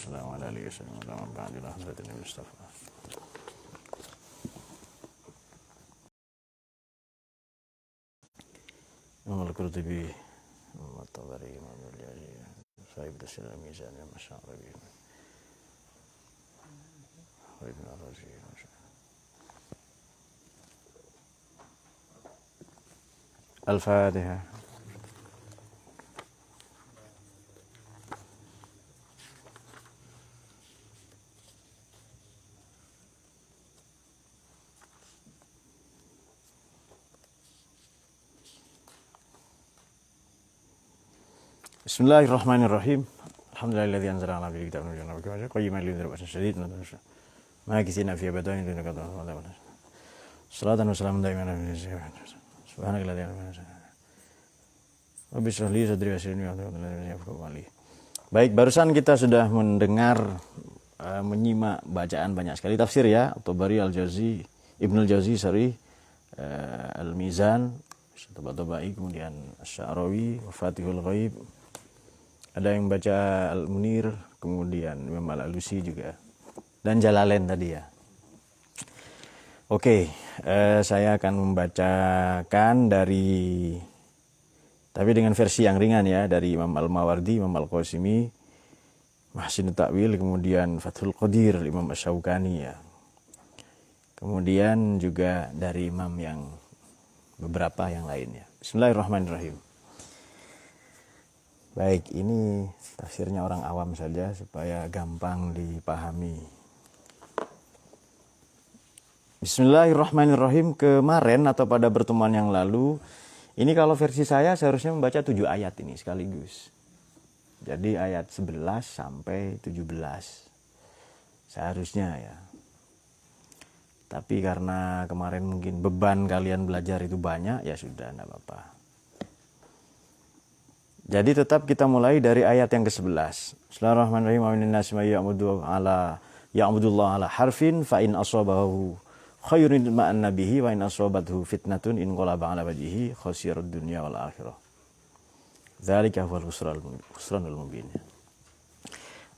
wasallam ala alihi wasallam wa ba'dillah hadirin Mustafa. Imam Al-Qurtubi, Imam At-Tabari, Imam Al-Jari, Sahib Tafsir Al-Mizan, Imam Ash-Sha'rawi, Ibn Al-Razi. Al-Fatihah. Bismillahirrahmanirrahim. Alhamdulillahilladzi anzala 'ala 'abdihi kitaban qayyiman liyunzira ba'san syadidan ma'akitsina fi abadain dunaka salatan wa salamun daiman ala subhanakalladzina wa bismillah sadri wa sirri wa Baik, barusan kita sudah mendengar menyimak bacaan banyak sekali tafsir ya, At-Tabari, Al-Jauzi, Ibnu Al-Jauzi, Al-Mizan, At-Tabari, kemudian Asy-Sya'rawi, Fatihul Ghaib. Ada yang baca Al-Munir, kemudian Imam Al-Alusi juga, dan Jalalain tadi ya. Oke, saya akan membacakan tapi dengan versi yang ringan ya, dari Imam Al-Mawardi, Imam Al-Qasimi, Mahsinut Ta'wil, kemudian Fathul Qadir, Imam Asy-Syaukani ya. Kemudian juga dari imam yang beberapa yang lainnya. Bismillahirrahmanirrahim. Baik, ini tafsirnya orang awam saja supaya gampang dipahami. Bismillahirrahmanirrahim. Kemarin atau pada pertemuan yang lalu, ini kalau versi saya seharusnya membaca 7 ayat ini sekaligus. Jadi ayat 11 sampai 17. Seharusnya ya. Tapi karena kemarin mungkin beban kalian belajar itu banyak, ya sudah, enggak apa-apa. Jadi tetap kita mulai dari ayat yang ke-11. Bismillahirrahmanirrahim. Wa minan nasi may ya'budullah ala harfin fa in asabahu khairun ma'an nabihi wa in asabathu fitnatun in qalaba ala wajhihi khasirad dunya wal akhirah. Dzalika huwal khusranul mubin.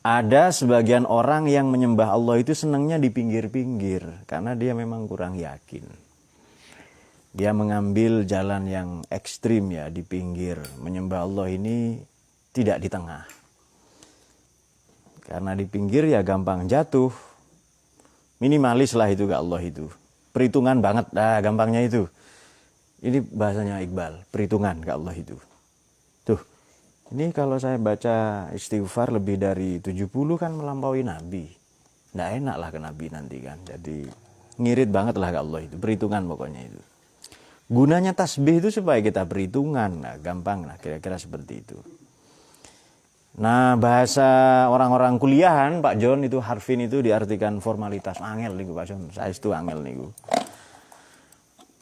Ada sebagian orang yang menyembah Allah itu senangnya di pinggir-pinggir karena dia memang kurang yakin. Dia mengambil jalan yang ekstrim ya, di pinggir. Menyembah Allah ini tidak di tengah. Karena di pinggir ya gampang jatuh. Minimalis lah itu ke Allah itu. Perhitungan banget, gampangnya itu. Ini bahasanya Iqbal, perhitungan ke Allah itu. Tuh, ini kalau saya baca istighfar lebih dari 70 kan melampaui Nabi. Nggak enak lah ke Nabi nanti kan. Jadi ngirit banget lah ke Allah itu, perhitungan pokoknya itu. Gunanya tasbih itu supaya kita perhitungan. Nah, gampang lah kira-kira seperti itu. Nah, bahasa orang-orang kuliahan, Pak John, itu harfin itu diartikan formalitas. Angel niku Pak John, saya itu angel niku.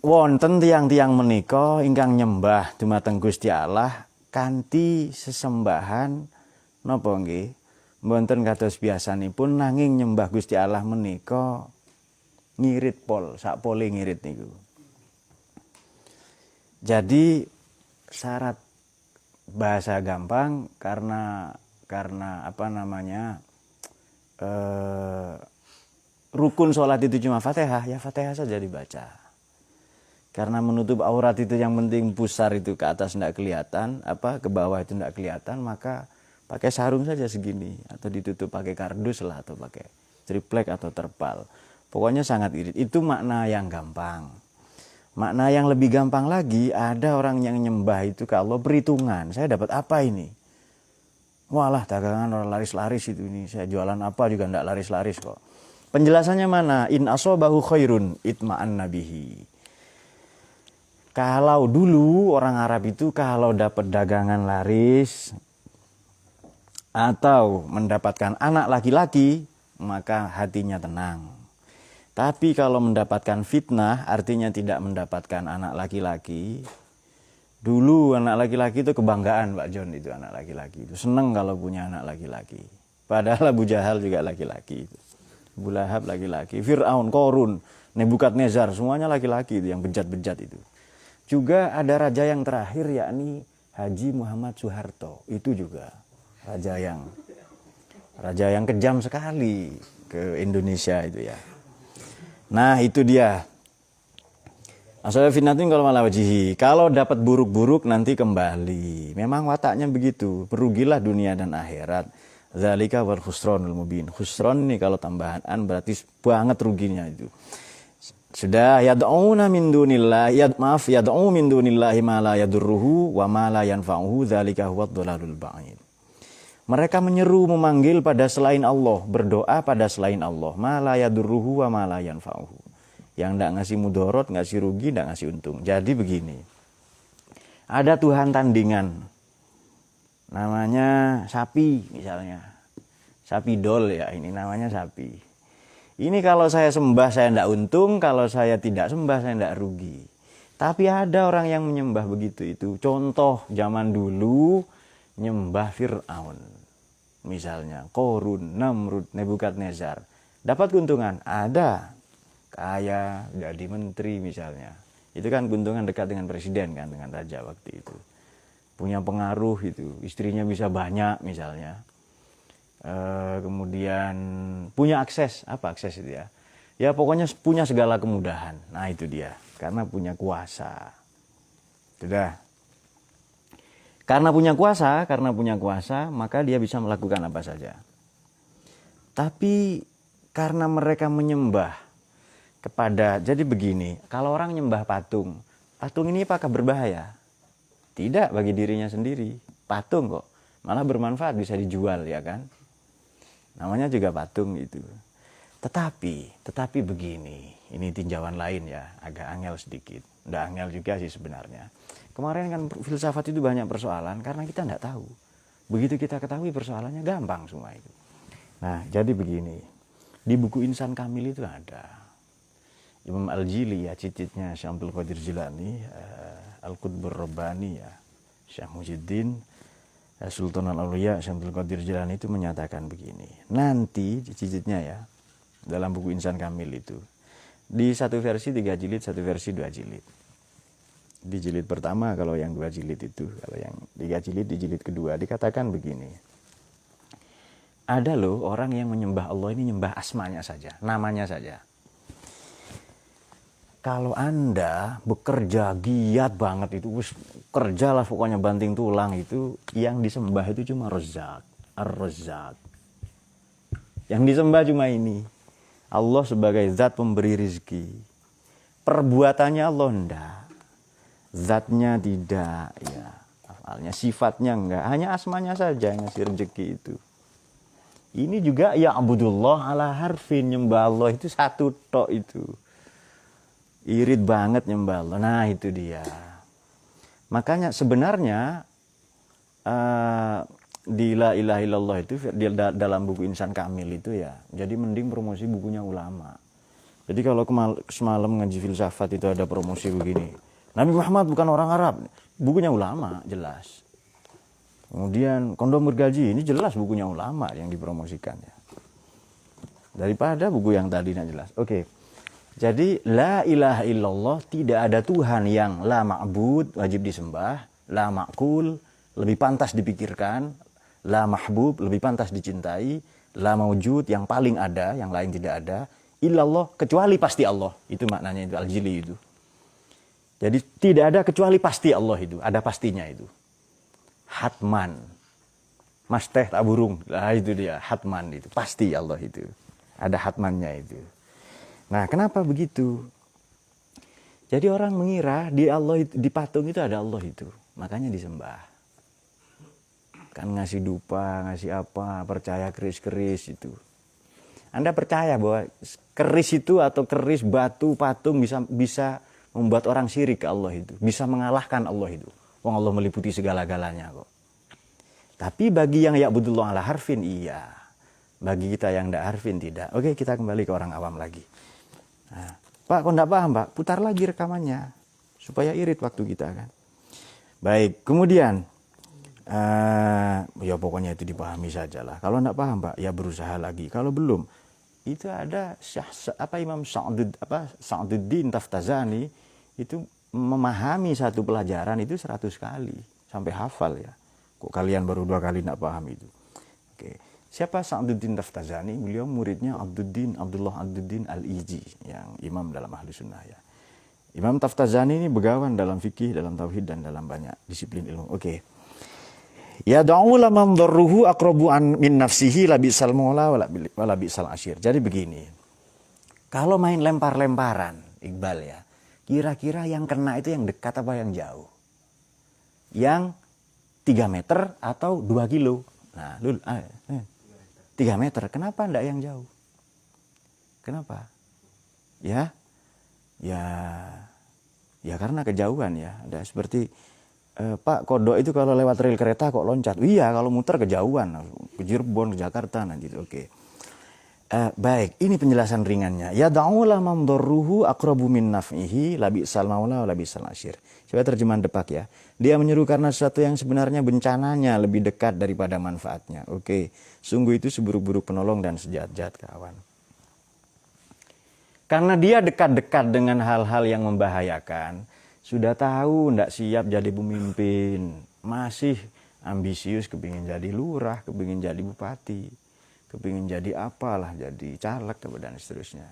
Wonten tiang-tiang menika ingkang nyembah dumateng Gusti Allah kanthi sesembahan napa nggih? Mboten kados biasanipun nanging nyembah Gusti Allah menika ngirit pol, sak pole ngirit niku. Jadi syarat bahasa gampang karena apa namanya rukun sholat itu cuma Fatihah, ya Fatihah saja dibaca. Karena menutup aurat itu yang penting, pusar itu ke atas tidak kelihatan, ke bawah itu tidak kelihatan, maka pakai sarung saja segini atau ditutup pakai kardus lah atau pakai triplek atau terpal. Pokoknya sangat irit. Itu makna yang gampang. Makna yang lebih gampang lagi, ada orang yang nyembah itu ke Allah perhitungan. Saya dapat apa ini? Walah, dagangan orang laris-laris itu ini. Saya jualan apa juga enggak laris-laris kok. Penjelasannya mana? In asobahu khairun itma'an nabihi. Kalau dulu orang Arab itu kalau dapat dagangan laris atau mendapatkan anak laki-laki, maka hatinya tenang. Tapi kalau mendapatkan fitnah, artinya tidak mendapatkan anak laki-laki. Dulu anak laki-laki itu kebanggaan Pak John, itu anak laki-laki itu. Senang kalau punya anak laki-laki. Padahal Abu Jahal juga laki-laki itu. Abu Lahab laki-laki. Fir'aun, Korun, Nebukadnezar, semuanya laki-laki itu yang bejat-bejat itu. Juga ada raja yang terakhir yakni Haji Muhammad Soeharto. Itu juga raja yang Raja yang kejam sekali ke Indonesia itu ya. Nah itu dia. Asal fitnatin kalau malah wajihi. Kalau dapat buruk-buruk nanti kembali. Memang wataknya begitu. Perugilah dunia dan akhirat. Zalika wal khusranul mubin. Khusran nih kalau tambahan an berarti banget ruginya itu. Sudah yad'una min dunillah, yad'u min dunillahi ma la yadurruhu wa ma la yanfa'uhu. Zalika huwad dhalalul ba'id. Mereka menyeru memanggil pada selain Allah, berdoa pada selain Allah. Ma la yadurruhu wa ma la yanfa'uhu. Yang tidak ngasih mudorot, ngasih rugi, tidak ngasih untung. Jadi begini, ada Tuhan tandingan, namanya sapi misalnya. Sapi dol ya, ini namanya sapi. Ini kalau saya sembah saya tidak untung, kalau saya tidak sembah saya tidak rugi. Tapi ada orang yang menyembah begitu itu. Contoh zaman dulu, nyembah Fir'aun. Misalnya, Qorun, Namrud, Nebukadnezar. Dapat keuntungan? Ada. Kaya, jadi menteri misalnya. Itu kan keuntungan dekat dengan presiden kan, dengan raja waktu itu. Punya pengaruh itu, istrinya bisa banyak misalnya. Kemudian punya akses, apa akses itu ya? Ya pokoknya punya segala kemudahan. Nah itu dia, karena punya kuasa. Sudah. Karena punya kuasa, maka dia bisa melakukan apa saja. Tapi karena mereka menyembah kepada, jadi begini, kalau orang nyembah patung ini apakah berbahaya? Tidak bagi dirinya sendiri, patung kok, malah bermanfaat, bisa dijual ya kan, namanya juga patung itu. Tetapi begini, ini tinjauan lain ya, agak angel sedikit, udah angel juga sih sebenarnya. Kemarin kan filsafat itu banyak persoalan karena kita tidak tahu, begitu kita ketahui persoalannya gampang semua itu. Nah jadi begini, di buku Insan Kamil itu ada Imam Al-Jili ya, cicitnya Syekh Abdul Qadir Jilani, Al-Qutbur Rabbani ya, Syekh Muhyiddin, Sultan Al-Auliya Syekh Abdul Qadir Jilani itu menyatakan begini. Nanti cicitnya ya, dalam buku Insan Kamil itu, di satu versi 3 jilid, satu versi 2 jilid. Di jilid pertama kalau yang 2 jilid itu, kalau yang 3 jilid di jilid kedua dikatakan begini. Ada loh orang yang menyembah Allah ini nyembah asmanya saja, namanya saja. Kalau Anda bekerja giat banget itu, kerjalah pokoknya banting tulang itu, yang disembah itu cuma Razzaq, Ar-Razzaq. Yang disembah cuma ini. Allah sebagai zat pemberi rizki. Perbuatannya Allah enggak. Zatnya tidak, ya. Afalnya, sifatnya enggak. Hanya asmanya saja yang ngasih rezeki itu. Ini juga ya abudullah ala harfin, nyembah Allah itu satu tok itu. Irit banget nyembah Allah. Nah itu dia. Makanya sebenarnya di La ilaha illallah itu dalam buku Insan Kamil itu ya, jadi mending promosi bukunya ulama. Jadi kalau semalam ngaji filsafat itu ada promosi begini, Nabi Muhammad bukan orang Arab, bukunya ulama jelas. Kemudian kondom bergaji, ini jelas bukunya ulama yang dipromosikan ya, daripada buku yang tadi tidak jelas. Oke. Jadi la ilaha illallah, tidak ada Tuhan yang la ma'bud, wajib disembah, la ma'kul, lebih pantas dipikirkan, la mahbub, lebih pantas dicintai, la maujud, yang paling ada, yang lain tidak ada, illallah, kecuali pasti Allah. Itu maknanya itu Al-Jili itu. Jadi tidak ada kecuali pasti Allah itu, ada pastinya itu. Hatman. Mas teh tak burung, lah itu dia, hatman itu, pasti Allah itu. Ada hatmannya itu. Nah, kenapa begitu? Jadi orang mengira di Allah, di patung itu ada Allah itu, makanya disembah. Kan ngasih dupa, ngasih apa, percaya keris-keris itu. Anda percaya bahwa keris itu atau keris, batu, patung bisa membuat orang syirik ke Allah itu, bisa mengalahkan Allah itu. Wong Allah meliputi segala-galanya kok. Tapi bagi yang ya'budullah ala harfin iya. Bagi kita yang tidak harfin tidak. Oke, kita kembali ke orang awam lagi. Nah, Pak, kok enggak paham, Pak? Putar lagi rekamannya supaya irit waktu kita kan. Baik, kemudian ya pokoknya itu dipahami saja lah. Kalau enggak paham, Pak, ya berusaha lagi. Kalau belum, itu ada Imam Sa'duddin Taftazani itu memahami satu pelajaran itu 100 kali sampai hafal ya. Kok kalian baru 2 kali enggak paham itu. Oke. Siapa Sa'duddin Taftazani? Beliau muridnya Abdullah Abduddin Al-Iji, yang imam dalam ahli sunnah ya. Imam Taftazani ini begawan dalam fikih, dalam tauhid, dan dalam banyak disiplin ilmu. Oke. Ya da'ula man dharruhu aqrabu an min nafsihi labisal maula wala bisal asyir. Jadi begini. Kalau main lempar-lemparan, Iqbal ya. Kira-kira yang kena itu yang dekat apa yang jauh? Yang 3 meter atau 2 kilo? Nah, 3 meter. Kenapa enggak yang jauh? Kenapa? Ya karena kejauhan ya. Ada seperti Pak, kodok itu kalau lewat rel kereta kok loncat? Iya, kalau muter kejauhan, ke Cirebon, ke Jakarta nanti. Oke. Baik, ini penjelasan ringannya. Ya da'ula man dharruhu aqrabu min naf'ihi labisal maula wa labisal asyir. Coba terjemahan depak ya. Dia menyeru karena sesuatu yang sebenarnya bencananya lebih dekat daripada manfaatnya. Oke. Sungguh itu seburuk-buruk penolong dan sejahat-jahat kawan. Karena dia dekat-dekat dengan hal-hal yang membahayakan, sudah tahu ndak siap jadi pemimpin, masih ambisius kepingin jadi lurah, kepingin jadi bupati, kepingin jadi apalah, jadi caleg dan seterusnya.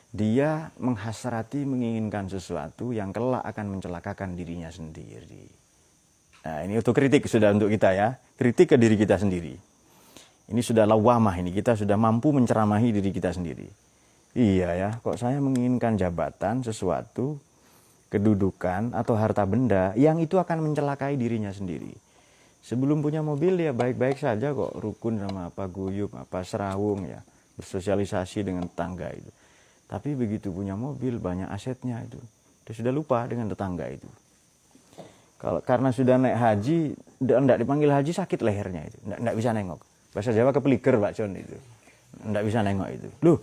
Dia menghasrati menginginkan sesuatu yang kelak akan mencelakakan dirinya sendiri. Nah, ini otokritik sudah untuk kita ya, kritik ke diri kita sendiri. Ini sudah lawamah, ini kita sudah mampu menceramahi diri kita sendiri. Iya ya, kok saya menginginkan jabatan, sesuatu, kedudukan atau harta benda yang itu akan mencelakai dirinya sendiri. Sebelum punya mobil ya baik-baik saja kok, rukun sama apa guyub, apa serawung ya, bersosialisasi dengan tetangga itu. Tapi begitu punya mobil banyak asetnya itu, dia sudah lupa dengan tetangga itu. Kalau karena sudah naik haji, enggak dipanggil haji sakit lehernya itu, enggak bisa nengok. Bahasa Jawa kepeliker Pak John itu, enggak bisa nengok itu. Loh,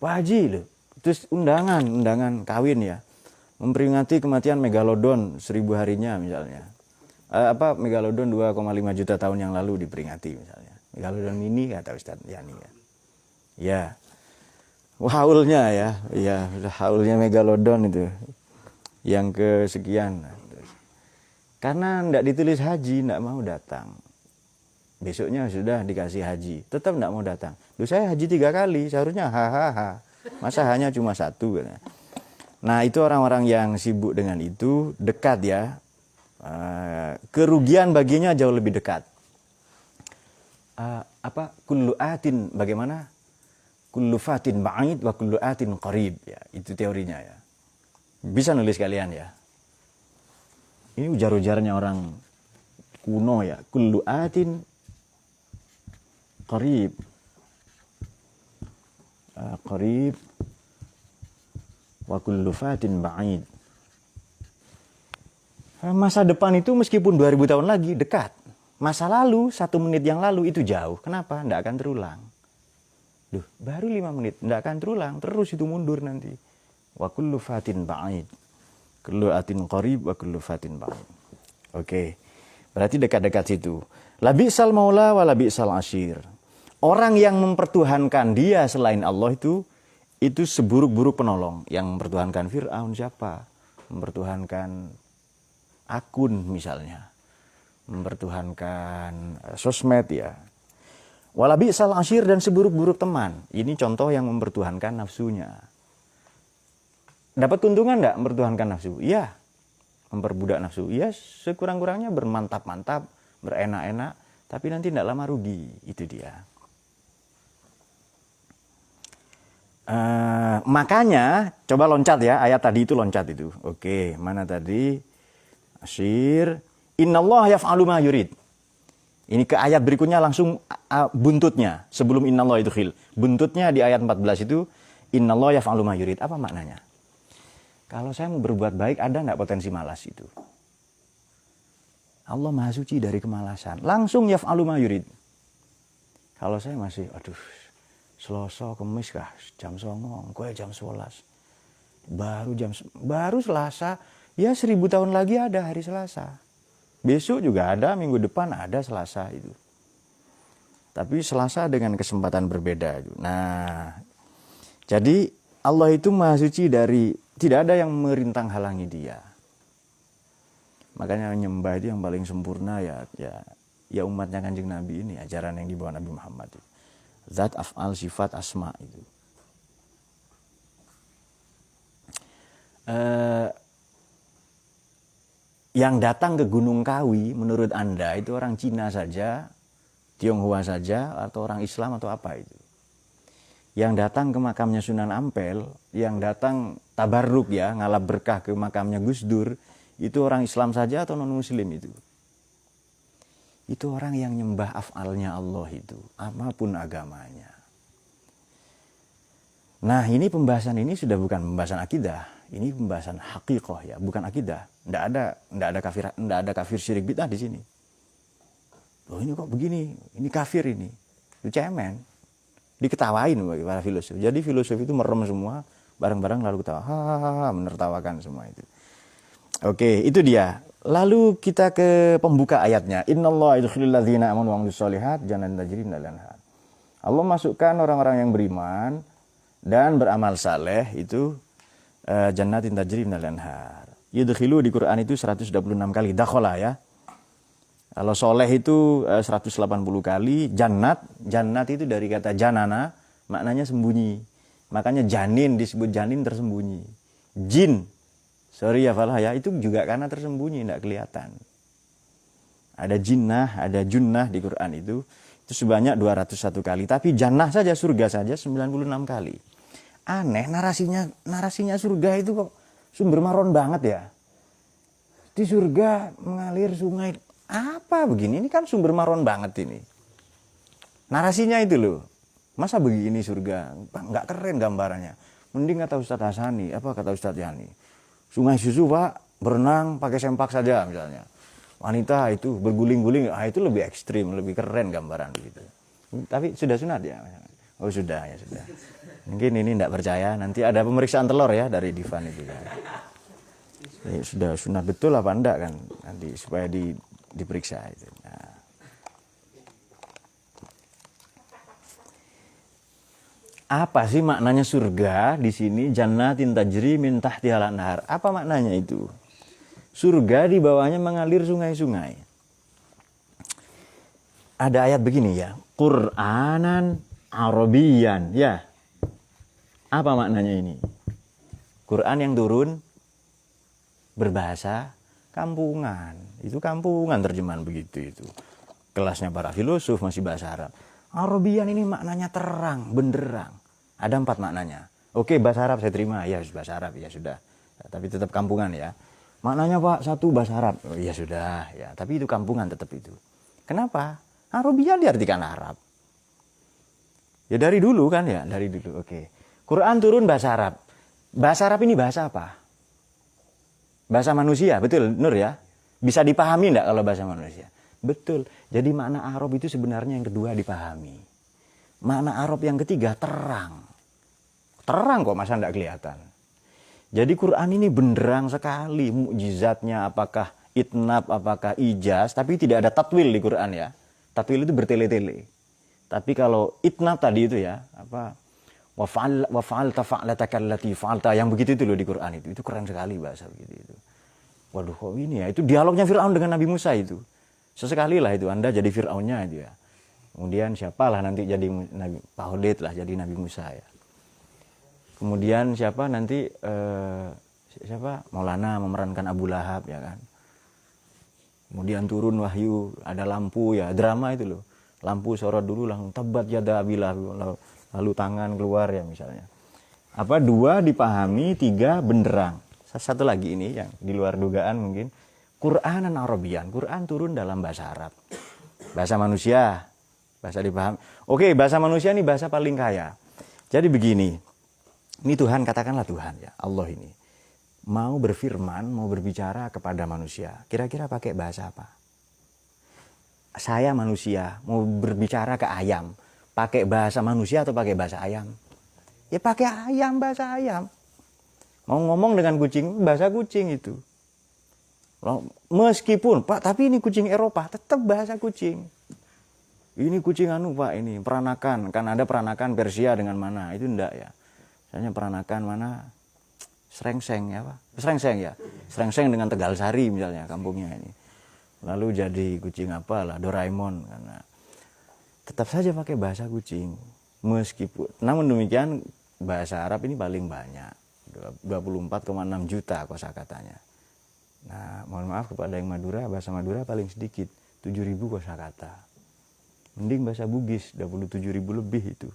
Pak Haji loh, terus undangan kawin ya, memperingati kematian Megalodon 1000 harinya misalnya. Megalodon 2,5 juta tahun yang lalu diperingati misalnya. Megalodon mini kata Ustaz Yani ya. Ya. Haulnya ya. Ya, haulnya Megalodon itu. Yang kesekian. Karena enggak ditulis haji, enggak mau datang. Besoknya sudah dikasih haji, tetap enggak mau datang. Loh, saya haji 3 kali, seharusnya hahaha. Masa hanya cuma 1 katanya. Nah, itu orang-orang yang sibuk dengan itu dekat ya. Kerugian baginya jauh lebih dekat. Kullu atin bagaimana? Kullu fatin ba'id wa kullu atin qarib ya. Itu teorinya ya. Bisa nulis kalian ya. Ini ujar-ujarnya orang kuno ya. Kullu atin qarib. Qarib wa kullu fatin ba'id. Masa depan itu meskipun 2000 tahun lagi dekat. Masa lalu 1 menit yang lalu itu jauh. Kenapa? Tidak akan terulang. Duh, baru 5 menit. Tidak akan terulang. Terus itu mundur nanti. Wa kullu fatin ba'id. Kullu atin qarib wa kullu fatin ba'id. Oke. Berarti dekat-dekat situ. Labisal maula wa labisal asyir. Orang yang mempertuhankan dia selain Allah itu seburuk-buruk penolong. Yang mempertuhankan Fir'aun siapa? Mempertuhankan akun misalnya. Mempertuhankan sosmed ya. Walabisal asyir dan seburuk-buruk teman. Ini contoh yang mempertuhankan nafsunya. Dapat keuntungan enggak mempertuhankan nafsu? Iya. Memperbudak nafsu. Iya, sekurang-kurangnya bermantap-mantap, berenak-enak, tapi nanti enggak lama rugi. Itu dia. Makanya coba loncat ya, ayat tadi itu loncat itu. Oke, mana tadi? Asyir. Innallaha yaf'alu ma yurid. Ini ke ayat berikutnya langsung buntutnya. Sebelum innallaha itu khil. Buntutnya di ayat 14 itu innallaha yaf'alu ma yurid. Apa maknanya? Kalau saya mau berbuat baik, ada enggak potensi malas itu? Allah Maha Suci dari kemalasan. Langsung yaf'alu ma yurid. Kalau saya masih, Selasa, Kemis kah, jam 09.00, gue jam 11. Baru Selasa, ya 1000 tahun lagi ada hari Selasa. Besok juga ada, minggu depan ada Selasa itu. Tapi Selasa dengan kesempatan berbeda. Nah, jadi Allah itu Maha Suci dari, tidak ada yang merintang halangi dia. Makanya menyembah itu yang paling sempurna ya ya umatnya Kanjeng Nabi ini, ajaran yang dibawa Nabi Muhammad. Zat, af'al, sifat, asma itu. Yang datang ke Gunung Kawi menurut Anda itu orang Cina saja, Tionghoa saja, atau orang Islam atau apa itu? Yang datang ke makamnya Sunan Ampel, yang datang tabarruk ya, ngalap berkah ke makamnya Gus Dur, itu orang Islam saja atau non-Muslim itu? Itu orang yang nyembah af'alnya Allah itu, apapun agamanya. Nah, ini pembahasan ini sudah bukan pembahasan akidah, ini pembahasan hakikoh ya, bukan akidah. Nggak ada kafir syirik bid'ah di sini. Loh ini kok begini, ini kafir ini, itu cemen, diketawain bagi para filosof. Jadi filosof itu merem semua, bareng-bareng lalu ketawa, hahaha, menertawakan semua itu. Oke, itu dia. Lalu kita ke pembuka ayatnya. Innallaha yudkhilul ladzina amanu wa amilus sholihat jannatin tajri min tahtiha al-anhar. Allah masukkan orang-orang yang beriman dan beramal saleh itu jannatin tajri min tahtiha al-anhar. Yudkhilu di Quran itu 126 kali. Dakhala ya. Kalau soleh itu 180 kali. Jannat itu dari kata janana, maknanya sembunyi. Makanya janin disebut janin tersembunyi. Jin, sorry ya falah ya, itu juga karena tersembunyi, tidak kelihatan. Ada jinnah, ada junnah di Quran itu sebanyak 201 kali. Tapi jannah saja, surga saja 96 kali. Aneh, narasinya surga itu kok sumber maron banget ya. Di surga mengalir sungai, apa begini? Ini kan sumber maron banget ini. Narasinya itu loh. Masa begini surga? Nggak keren gambarannya. Mending kata Ustadz Hasani, apa kata Ustadz Yani? Sungai susu Pak, berenang pakai sempak saja misalnya. Wanita itu berguling-guling, itu lebih ekstrim, lebih keren gambaran begitu. Tapi sudah sunat ya? Oh sudah, ya sudah. Mungkin ini tidak percaya, nanti ada pemeriksaan telur ya dari Divan itu. Ya, sudah sunat betul apa enggak kan? Nanti supaya diperiksa itu. Nah. Apa sih maknanya surga di sini? Jannatin tajri min tahtiha al-anhar. Apa maknanya itu? Surga di bawahnya mengalir sungai-sungai. Ada ayat begini ya. Qur'anan Arabiyan. Ya. Apa maknanya ini? Quran yang turun berbahasa kampungan. Itu kampungan terjemahan begitu itu. Kelasnya para filosof masih bahasa Arab. Arabian ini maknanya terang, benderang. Ada 4 maknanya. Oke, bahasa Arab saya terima. Ya, bahasa Arab ya sudah. Ya, tapi tetap kampungan ya. Maknanya Pak, 1 bahasa Arab. Oh, ya sudah, ya. Tapi itu kampungan tetap itu. Kenapa? Arabian diartikan Arab. Ya dari dulu kan ya, dari dulu. Oke. Quran turun bahasa Arab. Bahasa Arab ini bahasa apa? Bahasa manusia, betul Nur ya? Bisa dipahami enggak kalau bahasa manusia? Betul. Jadi makna Arab itu sebenarnya yang kedua dipahami. Makna Arab yang ketiga terang. Terang kok, masa enggak kelihatan. Jadi Quran ini benderang sekali. Mukjizatnya apakah itnab, apakah ijaz. Tapi tidak ada tatwil di Quran ya. Tatwil itu bertele-tele. Tapi kalau itnab tadi itu ya. Wa fa'alta fa'lataka allati fa'alta. Yang begitu itu loh di Quran itu. Itu keren sekali bahasa begitu itu. Waduh kok ini ya. Itu dialognya Fir'aun dengan Nabi Musa itu. Sesekali lah itu Anda jadi Fir'aunnya itu ya. Kemudian siapalah nanti jadi Nabi Pak Khalid lah jadi Nabi Musa ya. Kemudian siapa nanti Maulana memerankan Abu Lahab ya kan. Kemudian turun wahyu, ada lampu ya, drama itu loh. Lampu sorot dulu langsung tabat yada Abi Lahab, lalu tangan keluar ya misalnya. 2 dipahami, 3 benderang. Satu lagi ini yang di luar dugaan mungkin. Qur'anan Arabian, Quran turun dalam bahasa Arab. Bahasa manusia, bahasa dipahami. Oke, bahasa manusia ini bahasa paling kaya. Jadi begini, ini Tuhan, katakanlah Tuhan ya, Allah ini. Mau berfirman, mau berbicara kepada manusia. Kira-kira pakai bahasa apa? Saya manusia, mau berbicara ke ayam. Pakai bahasa manusia atau pakai bahasa ayam? Ya pakai ayam, bahasa ayam. Mau ngomong dengan kucing, bahasa kucing itu. Meskipun Pak, tapi ini kucing Eropa, tetap bahasa kucing. Ini kucing Pak, ini peranakan, kan ada peranakan Persia dengan mana, itu enggak ya. Misalnya peranakan mana, Srengseng ya Pak, Srengseng ya, Srengseng dengan Tegal Sari misalnya kampungnya ini. lalu jadi kucing apalah Doraemon, karena tetap saja pakai bahasa kucing. Meskipun, namun demikian bahasa Arab ini paling banyak, 24,6 juta kosakatanya. Nah, mohon maaf kepada yang Madura, bahasa Madura paling sedikit, 7.000 kosakata. Mending bahasa Bugis, 27.000 lebih itu.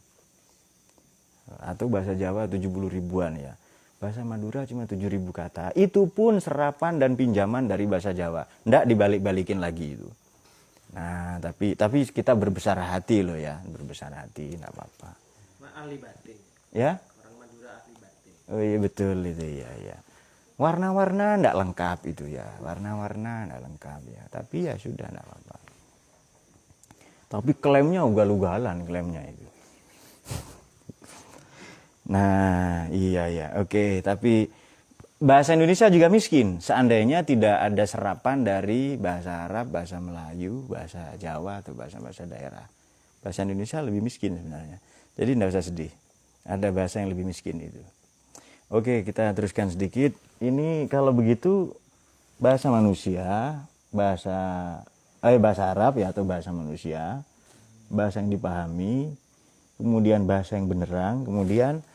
Atau bahasa Jawa 70 ribuan ya. Bahasa Madura cuma 7.000 kata. Itu pun serapan dan pinjaman dari bahasa Jawa. Nggak dibalik-balikin lagi itu. Nah, tapi kita berbesar hati loh ya, berbesar hati, nggak apa-apa. Ahli batik. Ya? Orang Madura ahli batik. Oh iya betul itu ya. Warna-warna nggak lengkap itu ya, warna-warna nggak lengkap ya. Tapi ya sudah nggak apa-apa. Tapi klaimnya ugal-ugalan klaimnya itu. Nah, iya, oke. Tapi bahasa Indonesia juga miskin. Seandainya tidak ada serapan dari bahasa Arab, bahasa Melayu, bahasa Jawa, atau bahasa-bahasa daerah. Bahasa Indonesia lebih miskin sebenarnya. Jadi tidak usah sedih. Ada bahasa yang lebih miskin itu. Oke, kita teruskan sedikit. Ini kalau begitu bahasa manusia, bahasa Arab ya, atau bahasa manusia, bahasa yang dipahami, kemudian bahasa yang benerang, kemudian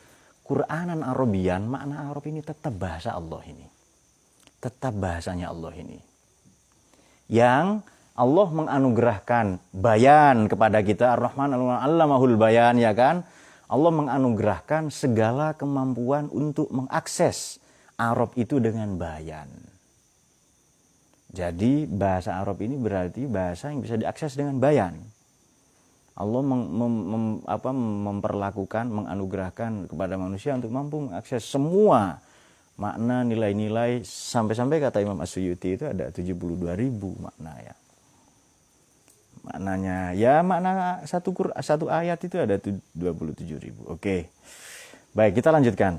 Qur'anan Arabian, makna Arab ini tetap bahasa Allah ini. Tetap bahasanya Allah ini. Yang Allah menganugerahkan bayan kepada kita, Ar-Rahman Allamahul Bayan, ya kan? Allah menganugerahkan segala kemampuan untuk mengakses Arab itu dengan bayan. Jadi bahasa Arab ini berarti bahasa yang bisa diakses dengan bayan. Allah memperlakukan, menganugerahkan kepada manusia untuk mampu mengakses semua makna, nilai-nilai, sampai-sampai kata Imam As-Suyuti itu ada 72.000 makna ya. Maknanya ya, makna satu ayat itu ada 27.000. Oke. Baik, kita lanjutkan.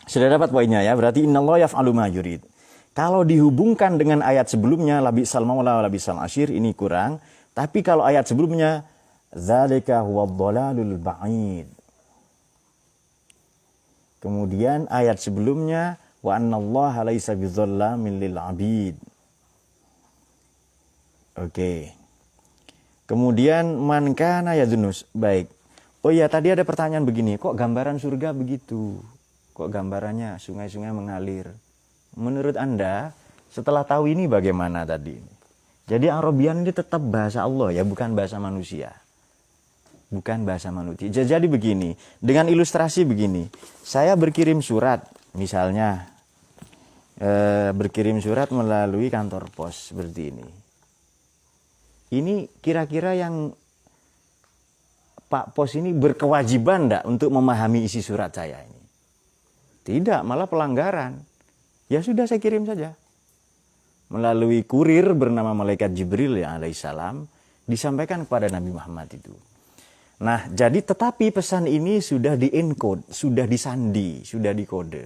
Sudah dapat poinnya ya, berarti innallaha yaf'alu ma yurid. Kalau dihubungkan dengan ayat sebelumnya labisal maula wa labisal ashir, ini kurang. Tapi kalau ayat sebelumnya dzalika huwadh dhalalul ba'id. Kemudian ayat sebelumnya wa annallaha laisa bidzalamin lil 'abid. Oke. Kemudian man kana yadunus. Baik. Oh iya, tadi ada pertanyaan begini, kok gambaran surga begitu? Kok gambarannya sungai-sungai mengalir? Menurut Anda, setelah tahu ini bagaimana tadi? Jadi Arabian ini tetap bahasa Allah ya, bukan bahasa manusia. Bukan bahasa manusia. Jadi begini, dengan ilustrasi begini. Saya berkirim surat, misalnya berkirim surat melalui kantor pos seperti ini. Ini kira-kira yang Pak Pos ini berkewajiban enggak untuk memahami isi surat saya ini? Tidak, malah pelanggaran. Ya sudah, saya kirim saja. Melalui kurir bernama Malaikat Jibril ya alaihissalam, disampaikan kepada Nabi Muhammad itu. Nah, jadi tetapi pesan ini sudah di-encode, sudah disandi, sudah dikode.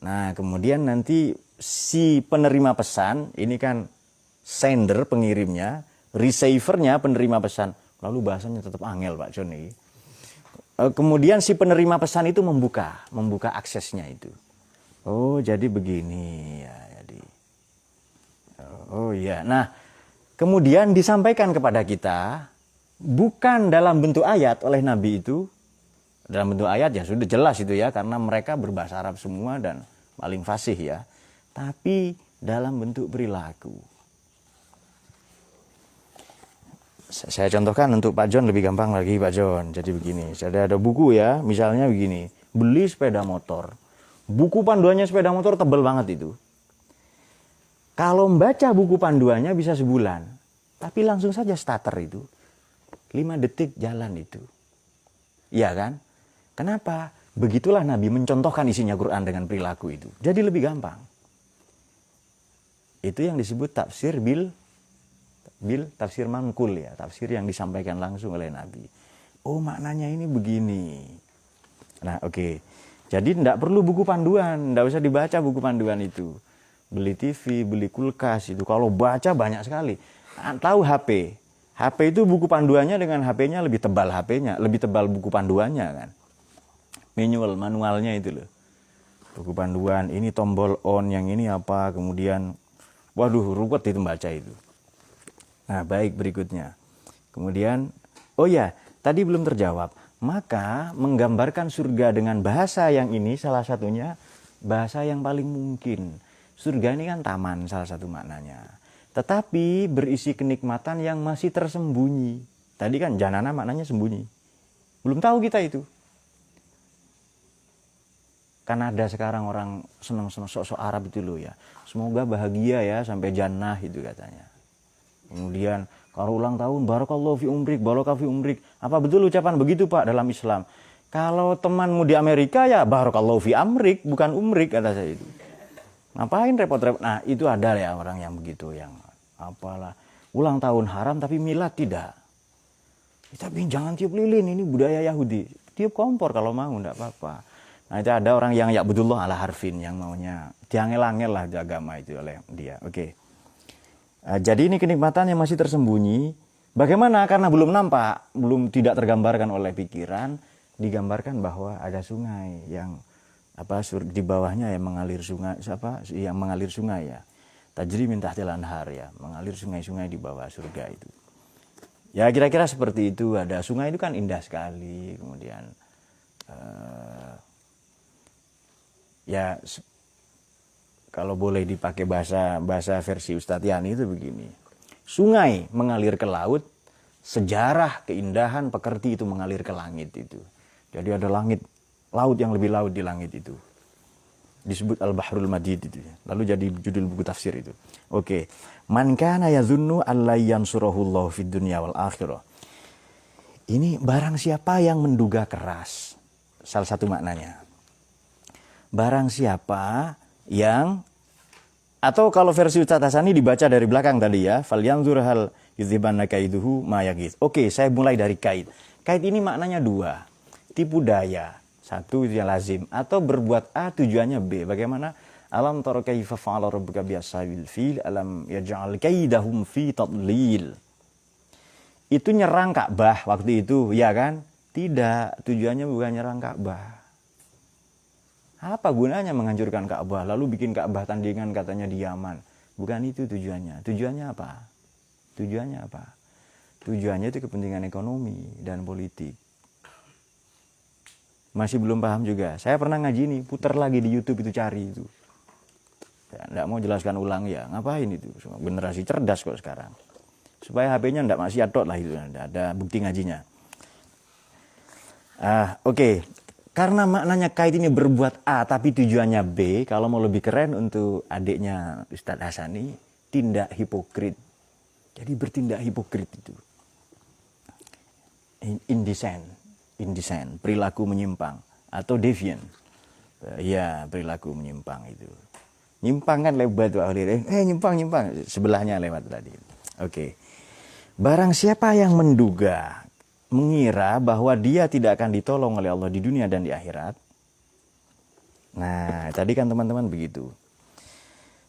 Nah, kemudian nanti si penerima pesan, ini kan sender pengirimnya, receivernya penerima pesan. Lalu bahasanya tetap angel Pak Joni. Kemudian si penerima pesan itu membuka aksesnya itu. Oh, jadi begini ya. Jadi, oh iya. Nah, kemudian disampaikan kepada kita bukan dalam bentuk ayat oleh Nabi itu. Dalam bentuk ayat ya sudah jelas itu ya, karena mereka berbahasa Arab semua dan paling fasih ya. Tapi dalam bentuk perilaku. Saya contohkan untuk Pak John lebih gampang lagi Pak John. Jadi begini, ada buku ya, misalnya begini, beli sepeda motor. Buku panduannya sepeda motor tebal banget itu. Kalau membaca buku panduannya bisa sebulan, tapi langsung saja starter itu. 5 detik jalan itu. Iya kan? Kenapa? Begitulah Nabi mencontohkan isinya Quran dengan perilaku itu. Jadi lebih gampang. Itu yang disebut tafsir tafsir mangkul ya, tafsir yang disampaikan langsung oleh Nabi. Oh, maknanya ini begini. Nah, oke. Jadi tidak perlu buku panduan, tidak usah dibaca buku panduan itu. Beli TV, beli kulkas itu, kalau baca banyak sekali. Tahu HP. HP itu buku panduannya dengan HP-nya lebih tebal HP-nya, lebih tebal buku panduannya kan. Manualnya itu loh. Buku panduan, ini tombol on, yang ini apa, kemudian Waduh, ruwet itu baca itu. Nah, baik berikutnya. Kemudian, oh ya, tadi belum terjawab. Maka menggambarkan surga dengan bahasa yang ini salah satunya bahasa yang paling mungkin. Surga ini kan taman salah satu maknanya. Tetapi berisi kenikmatan yang masih tersembunyi. Tadi kan janana maknanya sembunyi. Belum tahu kita itu. Kan ada sekarang orang senang-senang sok-sok Arab itu loh ya. Semoga bahagia ya sampai jannah itu katanya. Kemudian kalau ulang tahun barakallahu fi umrik, barokah fi umrik. Apa betul ucapan begitu Pak dalam Islam? Kalau temanmu di Amerika ya barakallahu fi amrik, bukan umrik kata saya itu. Ngapain repot-repot? Nah, itu ada ya orang yang begitu yang apalah ulang tahun haram tapi milad tidak. Tapi jangan tiup lilin, ini budaya Yahudi. Tiup kompor kalau mau enggak apa-apa. Nah, itu ada orang yang ya betullah ala harfin yang maunya diangel-angel lah di agama itu oleh dia. Oke. Jadi ini kenikmatan yang masih tersembunyi. Bagaimana? Karena belum nampak, belum tidak tergambarkan oleh pikiran, digambarkan bahwa ada sungai yang di bawahnya yang mengalir sungai yang mengalir sungai ya. Tajri min tahtil anhar ya, mengalir sungai-sungai di bawah surga itu. Ya kira-kira seperti itu. Ada sungai itu kan indah sekali. Kemudian kalau boleh dipakai bahasa versi Ustadz Yani itu begini. Sungai mengalir ke laut, sejarah keindahan pekerti itu mengalir ke langit itu. Jadi ada laut yang lebih laut di langit itu. Disebut Al-Bahrul Madid itu. Lalu jadi judul buku tafsir itu. Oke. Man kana yazunnu alla yansurahullahu fid dunya wal akhirah. Ini barang siapa yang menduga keras. Salah satu maknanya. Barang siapa yang, atau kalau versi Ustadz Hasani dibaca dari belakang tadi ya, falyanzur hal yudhibanna kaiduhu ma yaghith. Oke, saya mulai dari kait. Kait ini maknanya dua. Tipu daya. Satu yang lazim, atau berbuat A tujuannya B. Bagaimana? Alam tara kaifa fa'ala rabbuka biashabil fil alam yaj'al kaidahum fi tadlil. Itu nyerang Ka'bah waktu itu, ya kan? Tidak, tujuannya bukan nyerang Ka'bah. Apa gunanya menghancurkan Ka'bah lalu bikin Ka'bah tandingan katanya di Yaman? Bukan itu tujuannya. Tujuannya apa? Tujuannya apa? Tujuannya itu kepentingan ekonomi dan politik. Masih belum paham juga. Saya pernah ngaji nih, putar lagi di YouTube itu cari itu. Ya, nggak mau jelaskan ulang ya. Ngapain itu? Generasi cerdas kok sekarang. Supaya HP-nya nggak masih adot lah itu. Ada bukti ngajinya. Oke. Karena maknanya kait ini berbuat A tapi tujuannya B, kalau mau lebih keren untuk adiknya Ustadz Hasani, tindak hipokrit. Jadi bertindak hipokrit itu. Indecent, perilaku menyimpang atau deviant. Ya, perilaku menyimpang itu. Nyimpang kan lebat tuh akhirnya. Nyimpang. Sebelahnya lewat tadi. Oke. Barang siapa yang mengira bahwa dia tidak akan ditolong oleh Allah di dunia dan di akhirat. Nah, tadi kan teman-teman begitu.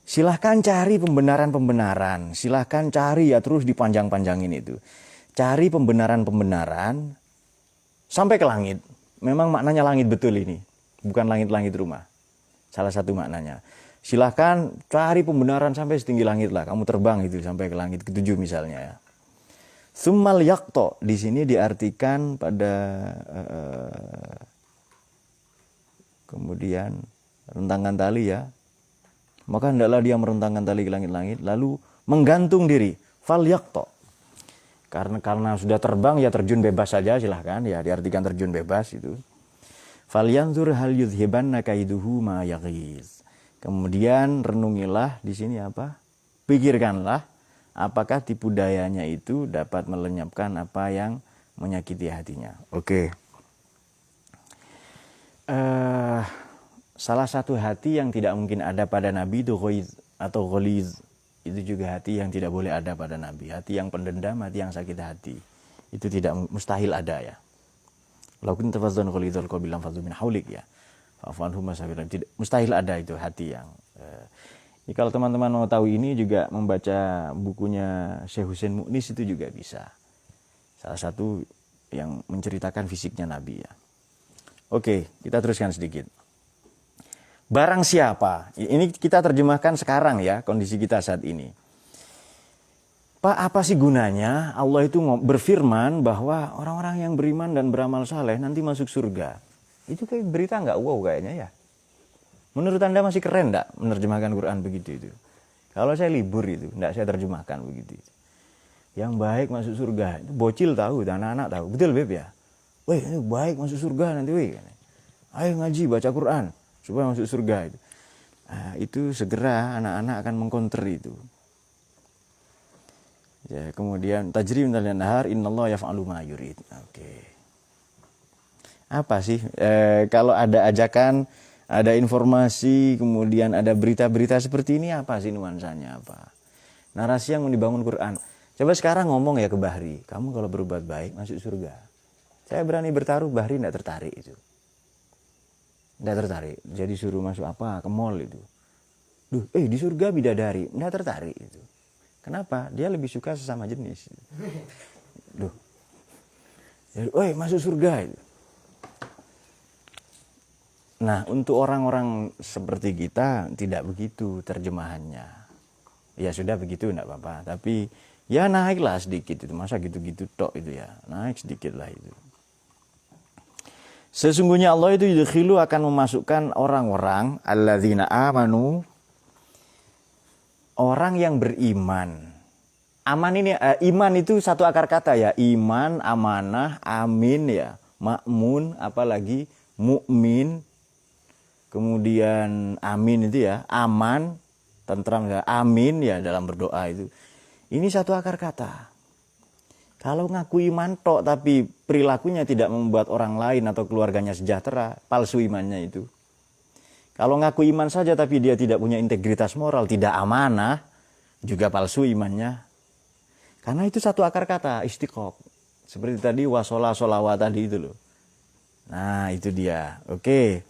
Silahkan cari pembenaran. Silahkan cari ya, terus dipanjang-panjangin itu. Cari pembenaran sampai ke langit. Memang maknanya langit betul ini. Bukan langit-langit rumah. Salah satu maknanya. Silahkan cari pembenaran sampai setinggi langit lah. Kamu terbang itu sampai ke langit ke-7 misalnya ya. Summal yakto di sini diartikan pada kemudian rentangkan tali ya. Maka hendaklah dia merentangkan tali ke langit-langit lalu menggantung diri. Fal yakto. Karena sudah terbang ya terjun bebas saja silahkan ya, diartikan terjun bebas itu. Fal yanzur hal yudhibanna kaiduhu ma yaghiz. Kemudian renungilah di sini apa? Pikirkanlah apakah tipu dayanya itu dapat melenyapkan apa yang menyakiti hatinya. Oke. Salah satu hati yang tidak mungkin ada pada Nabi itu ghoiz atau ghaliz. Itu juga hati yang tidak boleh ada pada Nabi. Hati yang pendendam, hati yang sakit hati. Itu tidak mustahil ada ya. Lakin tafazzan ghalidul qabilan fadhu min haulik ya. Fa'fanhum masabiran. Mustahil ada itu hati yang Jadi kalau teman-teman mau tahu ini juga membaca bukunya Syekh Husain Mu'nis itu juga bisa. Salah satu yang menceritakan fisiknya Nabi ya. Oke, kita teruskan sedikit. Barang siapa, ini kita terjemahkan sekarang ya, kondisi kita saat ini. Pak, apa sih gunanya Allah itu berfirman bahwa orang-orang yang beriman dan beramal saleh nanti masuk surga? Itu kayak berita nggak wow kayaknya ya. Menurut Anda masih keren nggak menerjemahkan Quran begitu itu? Kalau saya libur itu, nggak saya terjemahkan begitu. Yang baik masuk surga, itu bocil tahu, anak-anak tahu. Betul Beb ya? Wih, ini baik masuk surga nanti wih. Ayo ngaji, baca Quran supaya masuk surga itu. Nah, itu segera anak-anak akan mengkonter itu. Ya, kemudian tajri min tahtihan nahar innallaha yaf'alu ma yurid. Oke. Apa sih kalau ada ajakan, ada informasi, kemudian ada berita-berita seperti ini, apa sih nuansanya apa? Narasi yang dibangun Quran. Coba sekarang ngomong ya ke Bahri, kamu kalau berbuat baik masuk surga. Saya berani bertaruh Bahri tidak tertarik itu. Tidak tertarik. Jadi suruh masuk apa? Ke mall itu. Duh, di surga bidadari. Tidak tertarik itu. Kenapa? Dia lebih suka sesama jenis. Duh. Jadi, masuk surga itu. Nah, untuk orang-orang seperti kita tidak begitu terjemahannya. Ya sudah begitu tidak apa-apa. Tapi ya naiklah sedikit itu. Masa gitu-gitu tok itu ya. Naik sedikit lah itu. Sesungguhnya Allah itu yudkhilu akan memasukkan orang-orang alladzina amanu, orang yang beriman. Aman ini iman itu satu akar kata ya, iman, amanah, amin ya, makmun, apalagi mukmin. Kemudian amin itu ya, aman, tentram ya, amin ya dalam berdoa itu. Ini satu akar kata. Kalau ngaku iman tok tapi perilakunya tidak membuat orang lain atau keluarganya sejahtera, palsu imannya itu. Kalau ngaku iman saja tapi dia tidak punya integritas moral, tidak amanah, juga palsu imannya. Karena itu satu akar kata, istiqoq. Seperti tadi wasola solawat tadi itu loh. Nah itu dia, oke.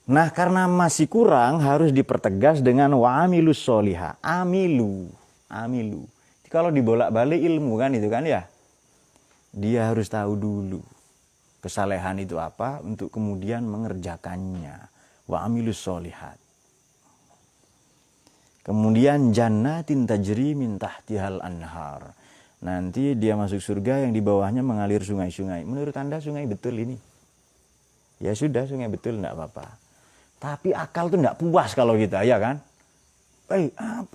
Nah karena masih kurang harus dipertegas dengan wa'amilus soliha, amilu. Kalau dibolak-balik ilmu kan itu kan ya. Dia harus tahu dulu kesalehan itu apa untuk kemudian mengerjakannya. Wa amilus solihat. Kemudian jannatin tajri min tahtihal anhar. Nanti dia masuk surga yang di bawahnya mengalir sungai-sungai. Menurut Anda sungai betul ini? Ya sudah sungai betul enggak apa-apa. Tapi akal tuh enggak puas kalau kita ya kan?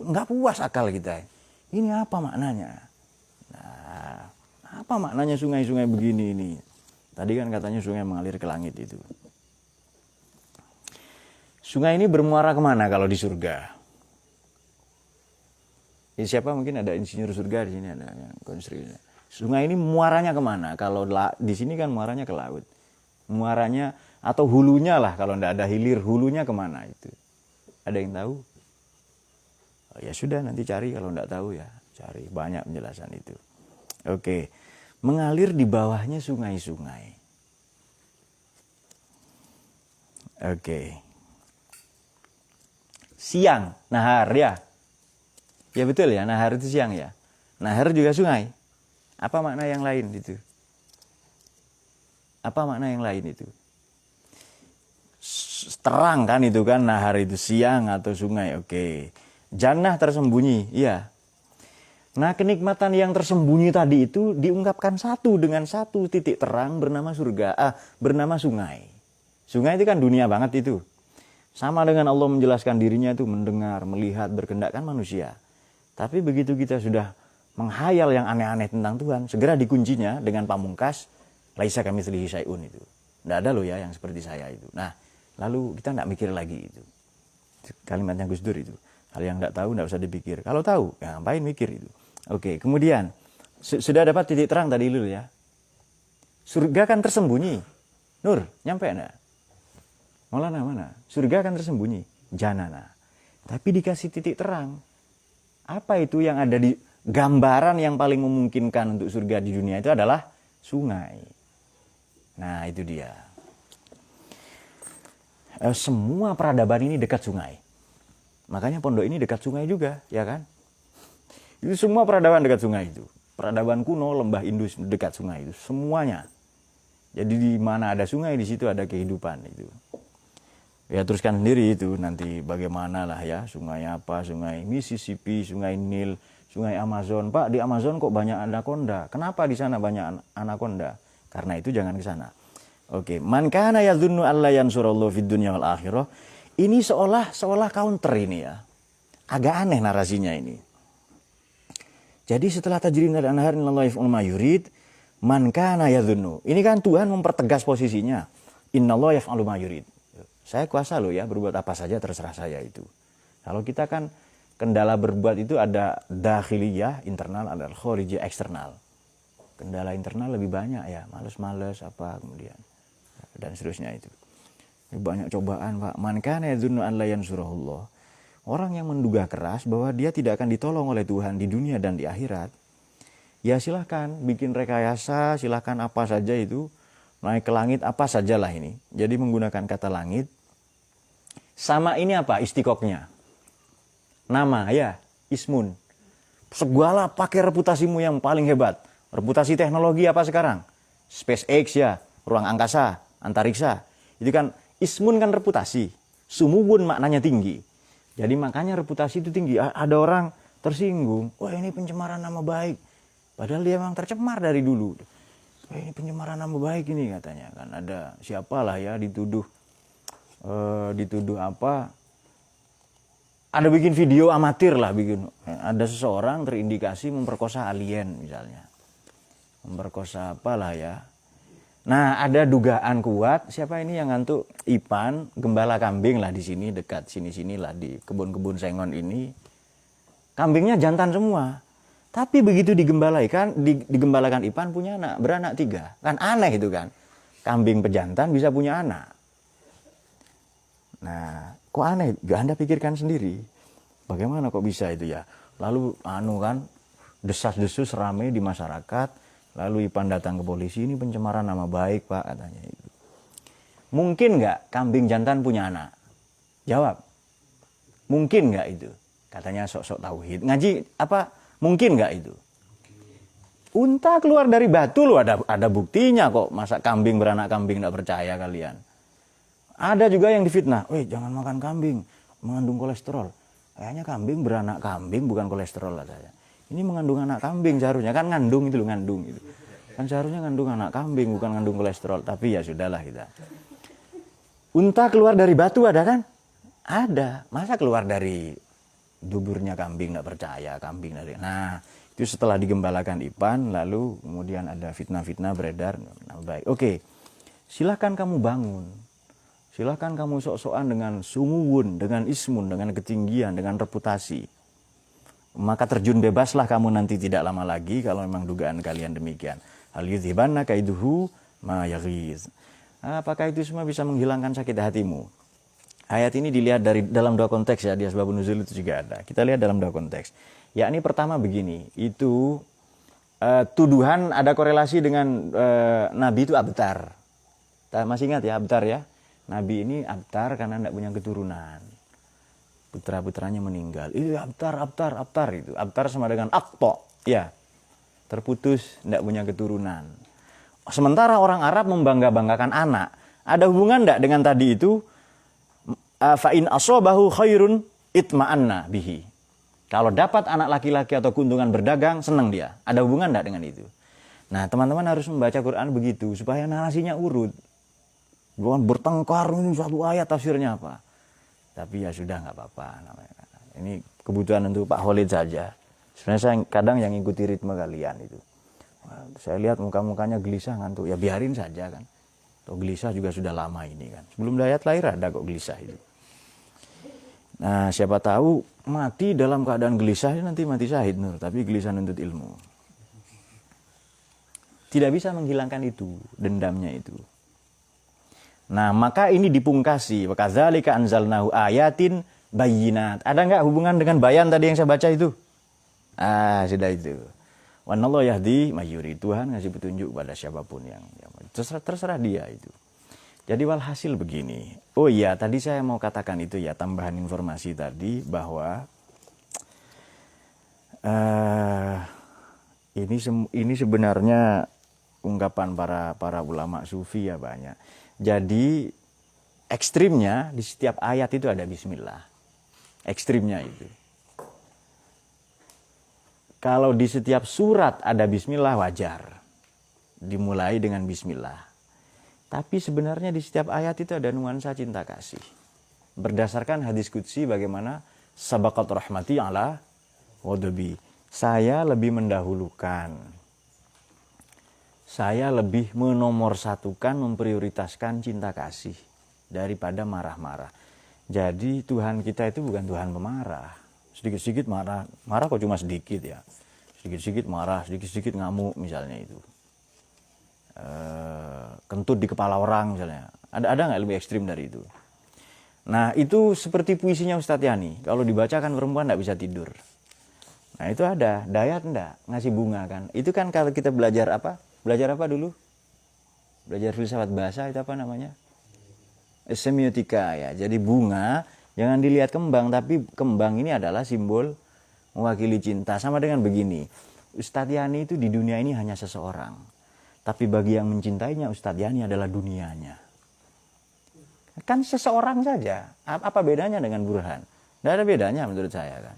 Enggak puas akal kita. Ini apa maknanya? Nah, apa maknanya sungai-sungai begini ini? Tadi kan katanya sungai mengalir ke langit itu. Sungai ini bermuara kemana kalau di surga? Ini siapa mungkin ada insinyur surga di sini ada yang konstruksi. Sungai ini muaranya kemana? Kalau di sini kan muaranya ke laut. Muaranya atau hulunya lah kalau tidak ada hilir hulunya kemana itu? Ada yang tahu? Ya sudah nanti cari kalau enggak tahu ya cari banyak penjelasan itu. Oke, mengalir di bawahnya sungai-sungai. Oke, siang nahar ya, ya betul ya nahar itu siang ya. Nahar juga sungai. Apa makna yang lain itu? Apa makna yang lain itu? Terang kan itu kan nahar itu siang atau sungai. Oke. Jannah tersembunyi, iya. Nah kenikmatan yang tersembunyi tadi itu diungkapkan satu dengan satu titik terang bernama surga, bernama sungai. Sungai itu kan dunia banget itu. Sama dengan Allah menjelaskan dirinya itu mendengar, melihat, berkendak kan manusia. Tapi begitu kita sudah menghayal yang aneh-aneh tentang Tuhan, segera dikuncinya dengan pamungkas, laisa kamitslihi syai'un itu. Tidak ada loh ya yang seperti saya itu. Nah lalu kita tidak mikir lagi itu. Kalimatnya Gus Dur itu. Hal yang tidak tahu tidak usah dipikir. Kalau tahu, ya ngapain mikir itu. Oke, kemudian sudah dapat titik terang tadi dulu ya. Surga kan tersembunyi. Nur, nyampe enggak? Maulana mana? Surga kan tersembunyi. Janana. Tapi dikasih titik terang. Apa itu yang ada di gambaran yang paling memungkinkan untuk surga di dunia itu adalah sungai. Nah, itu dia. Semua peradaban ini dekat sungai. Makanya pondok ini dekat sungai juga, ya kan? Itu semua peradaban dekat sungai itu. Peradaban kuno, lembah Indus dekat sungai itu, semuanya. Jadi di mana ada sungai di situ ada kehidupan itu. Ya teruskan sendiri itu nanti bagaimana lah ya, sungai apa, sungai Mississippi, sungai Nil, sungai Amazon. Pak, di Amazon kok banyak anaconda? Kenapa di sana banyak anaconda? Karena itu jangan ke sana. Oke, man kana yadhunnu alla yansurallahu fid dunya wal akhirah. Ini seolah counter ini ya. Agak aneh narasinya ini. Jadi setelah tajri minal anhar minallahi yaf'alu ma yurid, man kana yadhunnu. Ini kan Tuhan mempertegas posisinya. Innallaha yaf'alu ma yurid. Saya kuasa loh ya, berbuat apa saja terserah saya itu. Kalau kita kan kendala berbuat itu ada dakhiliyah, internal, ada kharijiyah, eksternal. Kendala internal lebih banyak ya, males-males apa kemudian dan seterusnya itu. Banyak cobaan, Pak. Man kana yadhunnu an la yansurahullah. Orang yang menduga keras bahwa dia tidak akan ditolong oleh Tuhan di dunia dan di akhirat. Ya silahkan bikin rekayasa, silahkan apa saja itu. Naik ke langit apa sajalah ini. Jadi menggunakan kata langit. Sama ini apa? Istiqoknya. Nama ya, ismun. Segala pakai reputasimu yang paling hebat. Reputasi teknologi apa sekarang? SpaceX ya, ruang angkasa, antariksa. Itu kan ismun kan reputasi. Sumuwun maknanya tinggi. Jadi makanya reputasi itu tinggi. Ada orang tersinggung. Wah ini pencemaran nama baik. Padahal dia memang tercemar dari dulu. Ini pencemaran nama baik ini katanya kan, ada siapalah ya dituduh apa, ada bikin video amatir lah, ada seseorang terindikasi memperkosa alien misalnya, memperkosa apalah ya. Nah ada dugaan kuat siapa ini yang ngantuk, Ipan gembala kambing lah di sini dekat sini lah di kebun-kebun Sengon ini, kambingnya jantan semua. Tapi begitu digembalakan Ipan punya anak, beranak 3. Kan aneh itu kan. Kambing pejantan bisa punya anak. Nah, kok aneh? Anda pikirkan sendiri. Bagaimana kok bisa itu ya? Lalu kan desas-desus ramai di masyarakat. Lalu Ipan datang ke polisi, ini pencemaran nama baik Pak katanya itu. Mungkin nggak kambing jantan punya anak? Jawab. Mungkin nggak itu? Katanya sok-sok tauhid. Ngaji apa? Mungkin nggak itu? Unta keluar dari batu loh, ada buktinya kok. Masa kambing beranak kambing nggak percaya kalian? Ada juga yang difitnah, jangan makan kambing, mengandung kolesterol. Kayaknya kambing beranak kambing bukan kolesterol lah saya. Ini mengandung anak kambing seharusnya, kan ngandung itu loh, ngandung itu. Kan seharusnya ngandung anak kambing bukan ngandung kolesterol, tapi ya sudahlah kita. Unta keluar dari batu ada kan? Ada. Masa keluar dari duburnya kambing, nggak percaya kambing dari. Nah itu setelah digembalakan Ipan, lalu kemudian ada fitnah-fitnah beredar. Nah, baik, oke, silahkan kamu bangun, silahkan kamu sok-sokan dengan sumuwun, dengan ismun, dengan ketinggian, dengan reputasi. Maka terjun bebaslah kamu nanti tidak lama lagi kalau memang dugaan kalian demikian. Hal yudhibanna kaiduhu ma yaghiz. Apakah itu semua bisa menghilangkan sakit hatimu? Ayat ini dilihat dalam 2 konteks ya, di asbabun nuzul itu juga ada. Kita lihat dalam 2 konteks. Yakni pertama begini, itu tuduhan ada korelasi dengan Nabi itu abtar. Masih ingat ya abtar ya? Nabi ini abtar karena tidak punya keturunan. Putra-putranya meninggal. Itu abtar itu. Abtar sama dengan akto, ya. Terputus, tidak punya keturunan. Sementara orang Arab membangga-banggakan anak. Ada hubungan tidak dengan tadi itu? Fa'in asobahu khairun itma'anna bihi. Kalau dapat anak laki-laki atau keuntungan berdagang, senang dia. Ada hubungan enggak dengan itu? Nah, teman-teman harus membaca Quran begitu supaya narasinya urut. Bukan bertengkar ini satu ayat tafsirnya apa. Tapi ya sudah nggak apa-apa namanya. Ini kebutuhan untuk Pak Khalid saja. Sebenarnya saya kadang yang ikuti ritme kalian itu. Saya lihat muka-mukanya gelisah ngantuk, ya biarin saja kan. Atau gelisah juga sudah lama ini kan. Sebelum Dayat lahir ada kok gelisah itu. Nah siapa tahu mati dalam keadaan gelisah nanti mati syahid Nur. Tapi gelisah nuntut ilmu. Tidak bisa menghilangkan itu, dendamnya itu. Nah maka ini dipungkasi. Wa kadzalika anzalnahu ayatin bayyinat. Ada nggak hubungan dengan bayan tadi yang saya baca itu? Sudah itu. Wallahu yahdi may yurid. Tuhan ngasih petunjuk pada siapapun yang terserah dia itu. Jadi walhasil begini. Oh iya, tadi saya mau katakan itu ya, tambahan informasi tadi bahwa ini sebenarnya ungkapan para ulama sufi ya banyak. Jadi ekstrimnya di setiap ayat itu ada bismillah. Ekstrimnya itu. Kalau di setiap surat ada bismillah wajar. Dimulai dengan bismillah. Tapi sebenarnya di setiap ayat itu ada nuansa cinta kasih. Berdasarkan hadis qudsi bagaimana sabaqat rahmati ala ghadabi. Saya lebih mendahulukan. Saya lebih menomorsatukan, memprioritaskan cinta kasih daripada marah-marah. Jadi Tuhan kita itu bukan Tuhan pemarah. Sedikit-sedikit marah. Marah kok cuma sedikit ya. Sedikit-sedikit marah, sedikit-sedikit ngamuk misalnya itu. Kentut di kepala orang misalnya. Ada nggak lebih ekstrim dari itu? Nah itu seperti puisinya Ustadz Yani. Kalau dibacakan perempuan nggak bisa tidur. Nah itu ada. Dayat enggak ngasih bunga kan. Itu kan kalau kita belajar apa? Belajar apa dulu? Belajar filsafat bahasa itu apa namanya? Semiotika ya. Jadi bunga jangan dilihat kembang, tapi kembang ini adalah simbol mewakili cinta. Sama dengan begini. Ustadz Yani itu di dunia ini hanya seseorang. Tapi bagi yang mencintainya Ustadz Yani adalah dunianya. Kan seseorang saja. Apa bedanya dengan Burhan? Tidak ada bedanya menurut saya kan.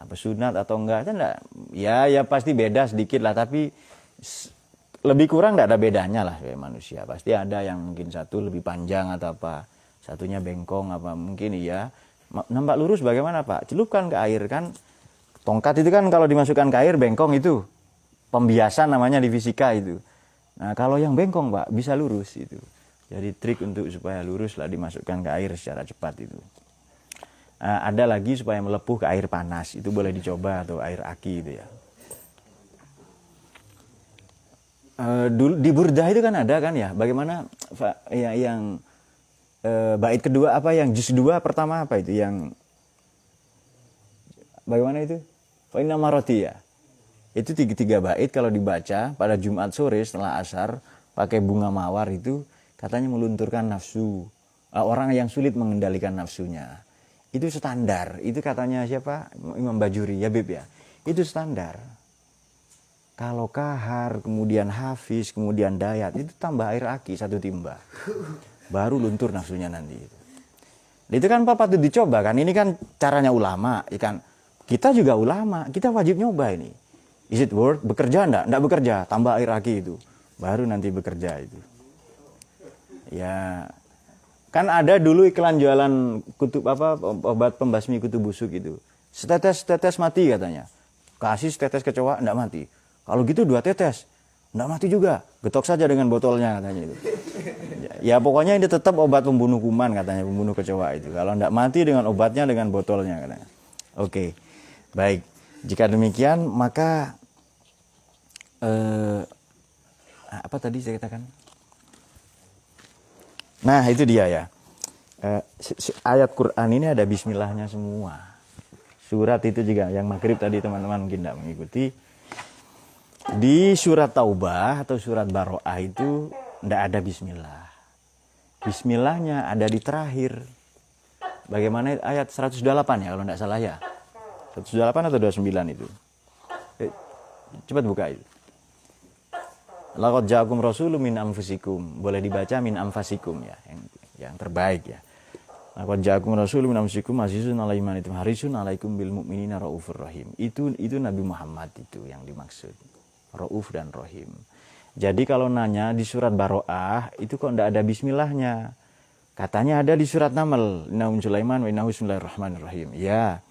Apa sunat atau enggak? Kan enggak. Ya pasti beda sedikit lah. Tapi lebih kurang tidak ada bedanya lah kayak manusia. Pasti ada yang mungkin satu lebih panjang atau apa. Satunya bengkong apa mungkin iya. Nampak lurus bagaimana Pak? Celupkan ke air kan. Tongkat itu kan kalau dimasukkan ke air bengkong itu. Pembiasan namanya di fisika itu. Nah kalau yang bengkong Pak bisa lurus itu. Jadi trik untuk supaya lurus lah dimasukkan ke air secara cepat itu. Ada lagi supaya melepuh ke air panas. Itu boleh dicoba atau air aki itu ya. Dulu di Burdah itu kan ada kan ya. Bagaimana ya, yang bait kedua apa yang juz 2 pertama apa itu yang bagaimana itu? Fa inna maroti ya. Itu tiga bait kalau dibaca pada Jumat sore setelah asar pakai bunga mawar itu katanya melunturkan nafsu. Orang yang sulit mengendalikan nafsunya. Itu standar. Itu katanya siapa? Imam Bajuri ya Bib ya. Itu standar. Kalau kahar, kemudian hafiz, kemudian dayat, itu tambah air aki satu timba. Baru luntur nafsunya nanti. Itu kan patut dicoba kan. Ini kan caranya ulama. Kan kita juga ulama. Kita wajib nyoba ini. Is it worth? Bekerja enggak? Enggak bekerja. Tambah air aki itu. Baru nanti bekerja itu. Ya, kan ada dulu iklan jualan kutub apa obat pembasmi kutu busuk itu. Setetes mati katanya. Kasih setetes kecoa enggak mati. Kalau gitu 2 tetes enggak mati juga. Getok saja dengan botolnya katanya itu. Ya pokoknya ini tetap obat pembunuh kuman katanya, pembunuh kecoa itu. Kalau enggak mati dengan obatnya dengan botolnya katanya. Oke. Baik. Jika demikian maka apa tadi saya katakan? Nah itu dia ya. Ayat Quran ini ada bismillahnya semua. Surat itu juga yang maghrib tadi teman-teman mungkin tidak mengikuti. Di surat Taubah atau surat Baroah itu tidak ada bismillah. Bismillahnya ada di terakhir. Bagaimana ayat 128 ya kalau tidak salah ya. 128 atau 29 itu. Cepat buka itu. Laqad ja'akum rasulun min anfusikum. Boleh dibaca min anfasikum ya, yang terbaik ya. Laqad ja'akum rasulun min anfusikum azizun 'alaihi ma anittum harisun 'alaikum bil mu'minina raufur rahim. Itu Nabi Muhammad itu yang dimaksud. Rauf dan Rahim. Jadi kalau nanya di surat Baroah itu kok enggak ada bismillahnya. Katanya ada di surat Naml, Innahum Sulaiman wa innahu bismillahirrahmanirrahim. Ya.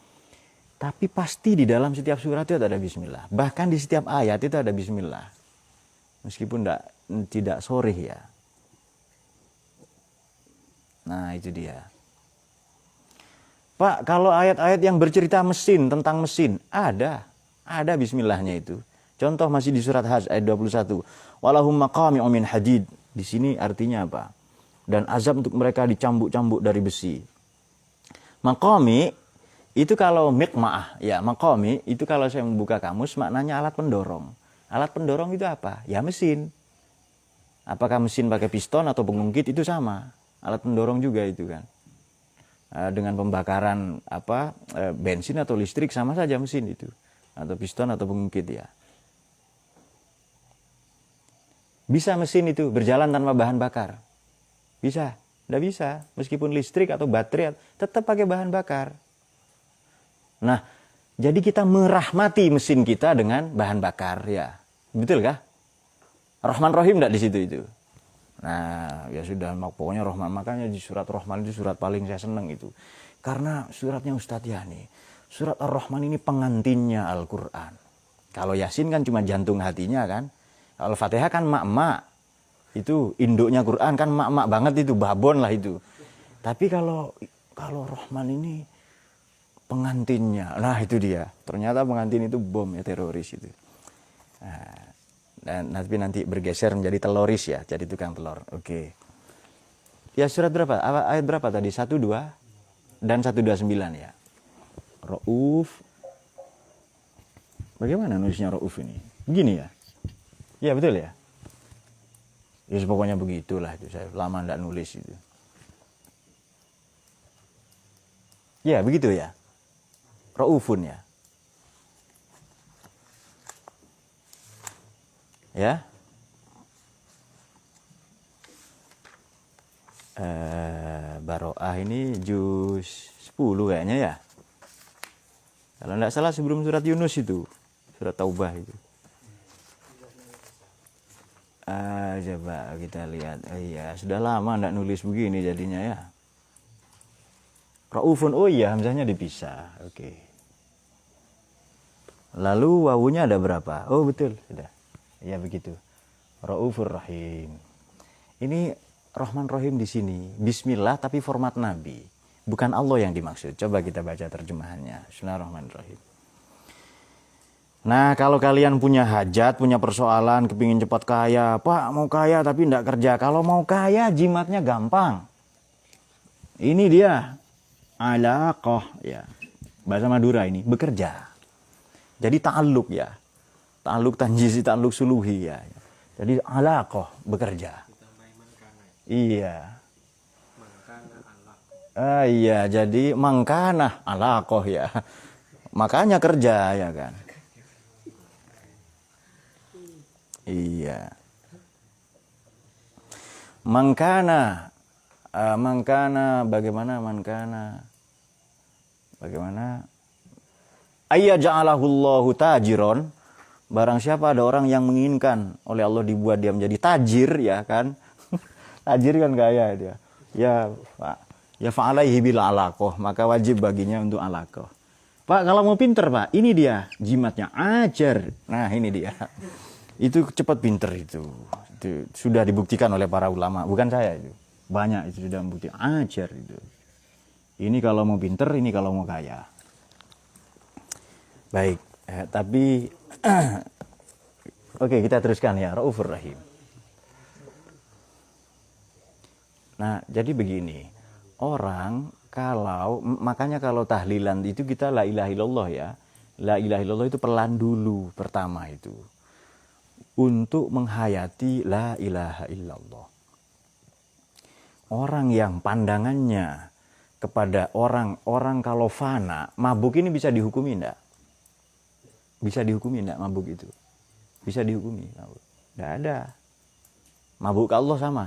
Tapi pasti di dalam setiap surat itu ada bismillah. Bahkan di setiap ayat itu ada bismillah. Meskipun tidak sorih ya. Nah itu dia. Pak, kalau ayat-ayat yang bercerita mesin, tentang mesin, ada bismillahnya itu. Contoh masih di surat Hajj ayat 21. Walahum maqami'u min hadid. Di sini artinya apa? Dan azab untuk mereka dicambuk-cambuk dari besi. Maqami itu kalau miqma'ah, ya maqami itu kalau saya membuka kamus maknanya alat pendorong. Alat pendorong itu apa? Ya mesin. Apakah mesin pakai piston atau pengungkit itu sama. Alat pendorong juga itu kan. Dengan pembakaran bensin atau listrik sama saja mesin itu. Atau piston atau pengungkit ya. Bisa mesin itu berjalan tanpa bahan bakar. Bisa. Nggak bisa. Meskipun listrik atau baterai, tetap pakai bahan bakar. Nah, jadi kita merahmati mesin kita dengan bahan bakar, ya. Betul kah? Rahman Rahim enggak di situ itu? Nah, ya sudah, pokoknya Rahman. Makanya di surat Rahman itu surat paling saya senang itu. Karena suratnya Ustadz Yani. Surat Ar-Rahman ini pengantinnya Al-Quran. Kalau Yasin kan cuma jantung hatinya kan. Kalau Fatihah kan mak-mak. Itu induknya Quran kan mak-mak banget itu, babon lah itu. Tapi kalau Rahman ini pengantinnya. Nah itu dia. Ternyata pengantin itu bom ya, teroris itu. Nah, dan nanti bergeser menjadi teloris ya, jadi tukang telur. Oke. Ya surat berapa? Ayat berapa tadi? 1, 2 dan 129 ya. Rauf. Bagaimana nulisnya Rauf ini? Begini ya? Ya betul ya? Ya pokoknya begitulah itu. Saya lama enggak nulis itu. Ya begitu ya. Raufun ya. Ya. Baroah ini juz 10 kayaknya ya. Kalau enggak salah sebelum surat Yunus itu. Surat Taubah itu. Coba kita lihat. Iya, sudah lama enggak nulis begini jadinya ya. Raufun, oh iya, hamzahnya dipisah. Oke. Lalu wawunya ada berapa? Oh betul, sudah. Ya begitu. Raufur Rahim. Ini Rahman Rahim di sini. Bismillah tapi format Nabi. Bukan Allah yang dimaksud. Coba kita baca terjemahannya. Bismillahirrahmanirrahim. Nah kalau kalian punya hajat, punya persoalan, kepingin cepat kaya. Pak mau kaya tapi tidak kerja. Kalau mau kaya jimatnya gampang. Ini dia. Alaqah ya. Bahasa Madura ini. Bekerja. Jadi ta'alluq ya. Ta'alluq tanjizi, ta'alluq suluhi ya. Jadi alaqah, bekerja. Iya. Iya, jadi mangkana alaqah ya. Makanya kerja ya kan. Iya. Mangkana bagaimana mangkana? Bagaimana? Ayya ja'alahullahu tajiron. Barang siapa ada orang yang menginginkan oleh Allah dibuat dia menjadi tajir ya kan. Tajir kan kaya dia. Ya fa'alaihi bil alaqah, maka wajib baginya untuk alaqah. Pak kalau mau pinter Pak, ini dia jimatnya ajar. Nah ini dia. Itu cepat pinter itu. Itu sudah dibuktikan oleh para ulama, bukan saya itu. Banyak itu sudah membuktikan ajar itu. Ini kalau mau pinter, ini kalau mau kaya. Baik, tapi oke kita teruskan ya, Raufur Rahim. Nah, jadi begini. Orang makanya kalau tahlilan itu kita la ilaha illallah ya. La ilaha illallah itu pelan dulu pertama itu. Untuk menghayati la ilaha illallah. Orang yang pandangannya kepada orang kalau fana, mabuk ini bisa dihukumi enggak? Bisa dihukumi enggak mabuk itu? Bisa dihukumi mabuk. Enggak ada. Mabuk ke Allah sama.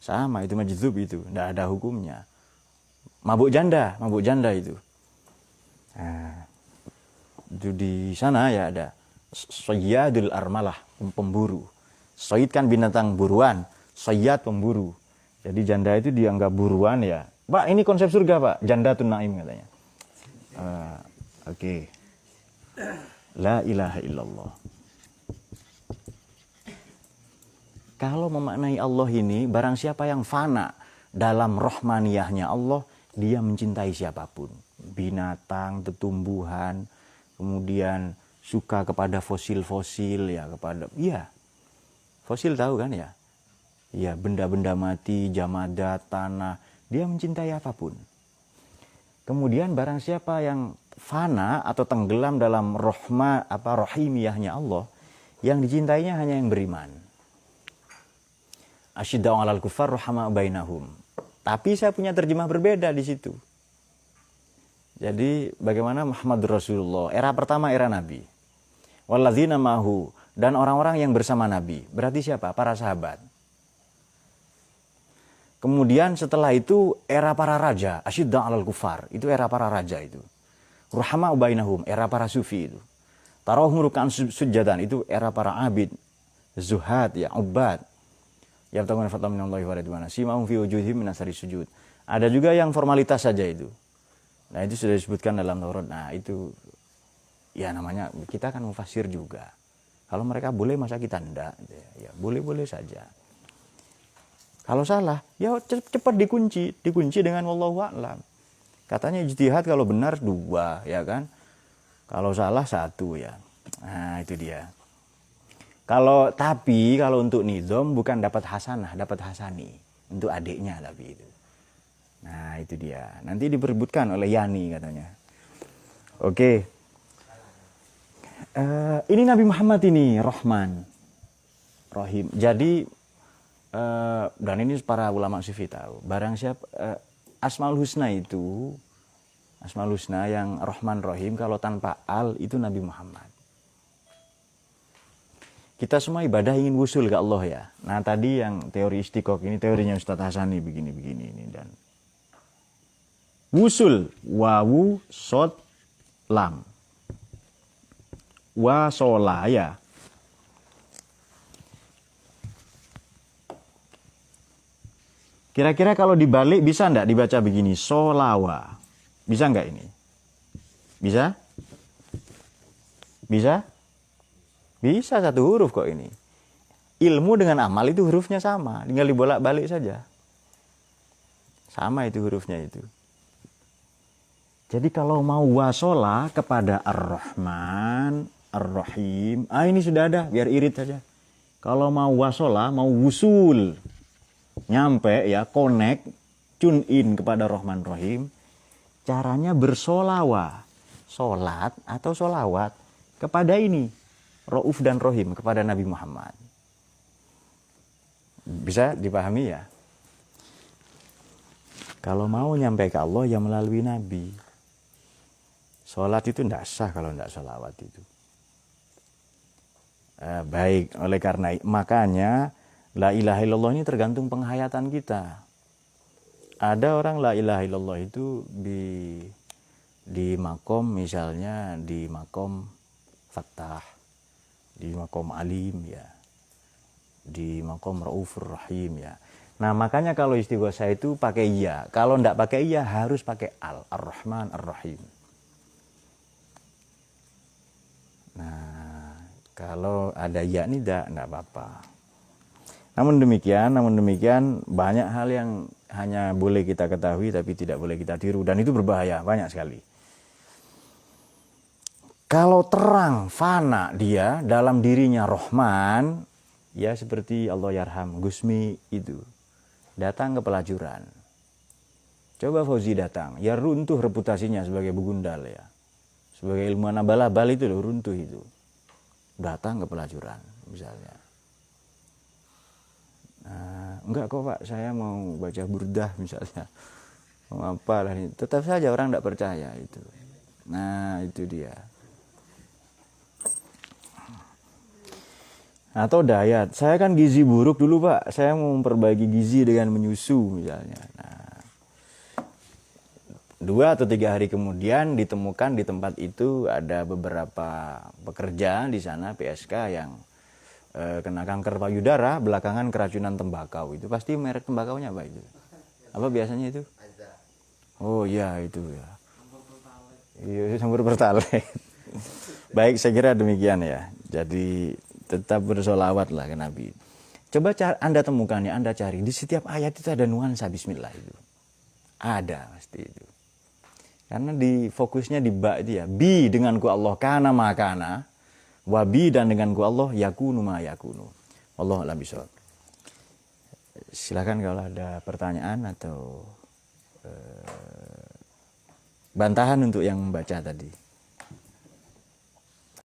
Sama itu majdzub itu, enggak ada hukumnya. Mabuk janda itu. Nah, itu di sana ya ada sayyadul armalah, pemburu. Sayyid kan binatang buruan, sayyad pemburu. Jadi janda itu dianggap buruan ya. Pak, ini konsep surga, Pak. Jandatun naim katanya. Oke. La ilaha illallah. Kalau memaknai Allah ini, barang siapa yang fana dalam rahmaniyahnya Allah, dia mencintai siapapun. Binatang, tumbuhan, kemudian suka kepada fosil-fosil ya, fosil tahu kan ya? Ya, benda-benda mati, jamadat, tanah, dia mencintai apapun. Kemudian barang siapa yang fana atau tenggelam dalam rahimiyahnya Allah, yang dicintainya hanya yang beriman. Asyidda'u 'alal kuffar ruhama bainahum. Tapi saya punya terjemah berbeda di situ. Jadi bagaimana Muhammad Rasulullah, era pertama era Nabi. Walladzina ma'hu, dan orang-orang yang bersama Nabi. Berarti siapa? Para sahabat. Kemudian setelah itu era para raja, asyidda 'alal kufar, itu era para raja itu. Ruhama bainahum, era para sufi itu. Tarahum ruk'an sujadan, itu era para abid, zuhad, ya ubad. Yabtaguna fadlan minallahi wa ridwana. Simahum fi wujuhihim min athari sujud. Ada juga yang formalitas saja itu. Nah, itu sudah disebutkan dalam Taurat. Nah, itu ya namanya kita kan mufasir juga. Kalau mereka boleh masa kita enggak? Ya boleh-boleh saja. Kalau salah, ya cepat dikunci dengan wallahu a'lam. Katanya ijtihad kalau benar 2, ya kan? Kalau salah 1 ya. Nah, itu dia. Kalau untuk nizam bukan dapat hasanah, dapat hasani untuk adiknya tapi itu. Nah, itu dia. Nanti diperebutkan oleh Yani katanya. Oke. Ini Nabi Muhammad ini Rahman, Rahim. Jadi dan ini para ulama sufi tahu. Barang siapa Asmaul Husna itu, Asmaul Husna yang Rahman Rahim kalau tanpa al itu Nabi Muhammad. Kita semua ibadah ingin wusul ke Allah ya. Nah, tadi yang teori istiqoq ini teorinya Ustadz Hasani begini ini dan wusul wawu sod lam wasola ya. Kira-kira kalau dibalik bisa enggak dibaca begini? Solawa. Bisa enggak ini? Bisa? Bisa? Bisa 1 huruf kok ini. Ilmu dengan amal itu hurufnya sama. Tinggal dibolak-balik saja. Sama itu hurufnya itu. Jadi kalau mau wasola kepada Ar-Rahman, Ar-Rahim. Ini sudah ada. Biar irit saja. Kalau mau wasola, mau wusul. Nyampe ya, connect, tune in kepada Rahman Rahim, caranya bersolawa, solat atau solawat kepada ini, Rauf dan Rahim, kepada Nabi Muhammad. Bisa dipahami ya? Kalau mau nyampe ke Allah ya melalui Nabi. Solat itu tidak sah kalau tidak solawat itu. Baik, oleh karena makanya la ilaha illallah ini tergantung penghayatan kita. Ada orang la ilaha illallah itu di makom, misalnya di makom Fattah, di makom Alim ya, di makom Raufur Rahim ya. Nah, makanya kalau istighosa itu pakai iya. Kalau tidak pakai iya harus pakai Ar-Rahman Ar-Rahim. Nah, kalau ada iya ini tidak apa-apa. Namun demikian banyak hal yang hanya boleh kita ketahui tapi tidak boleh kita tiru, dan itu berbahaya banyak sekali. Kalau terang fana dia dalam dirinya Rahman, ya seperti Allah Yarham Gusmi itu datang ke pelacuran. Coba Fauzi datang, ya runtuh reputasinya sebagai begundal ya, sebagai ilmuwan abal-abal itu loh, runtuh itu. Datang ke pelacuran misalnya. Enggak kok Pak, saya mau baca burdah misalnya, mau apa lah, tetap saja orang tidak percaya itu. Nah, itu dia. Atau dayat, saya kan gizi buruk dulu Pak, saya mau memperbaiki gizi dengan menyusu misalnya. Nah, 2 atau 3 hari kemudian ditemukan di tempat itu ada beberapa pekerja di sana PSK yang kena kanker payudara, belakangan keracunan tembakau. Itu pasti merek tembakaunya apa itu? Apa biasanya itu? Oh iya itu ya. Iya, sumber pertalite. Baik, saya kira demikian ya. Jadi tetap bersolawat lah ke Nabi. Coba Anda temukan ya, Anda cari. Di setiap ayat itu ada nuansa bismillah itu. Ada pasti itu. Karena di fokusnya di ba itu ya. Bi denganku Allah kana makana. Wabi dan denganku Allah yakunu ma yakunu. Wallahu a'lam bishawab. Silakan kalau ada pertanyaan atau bantahan untuk yang membaca tadi.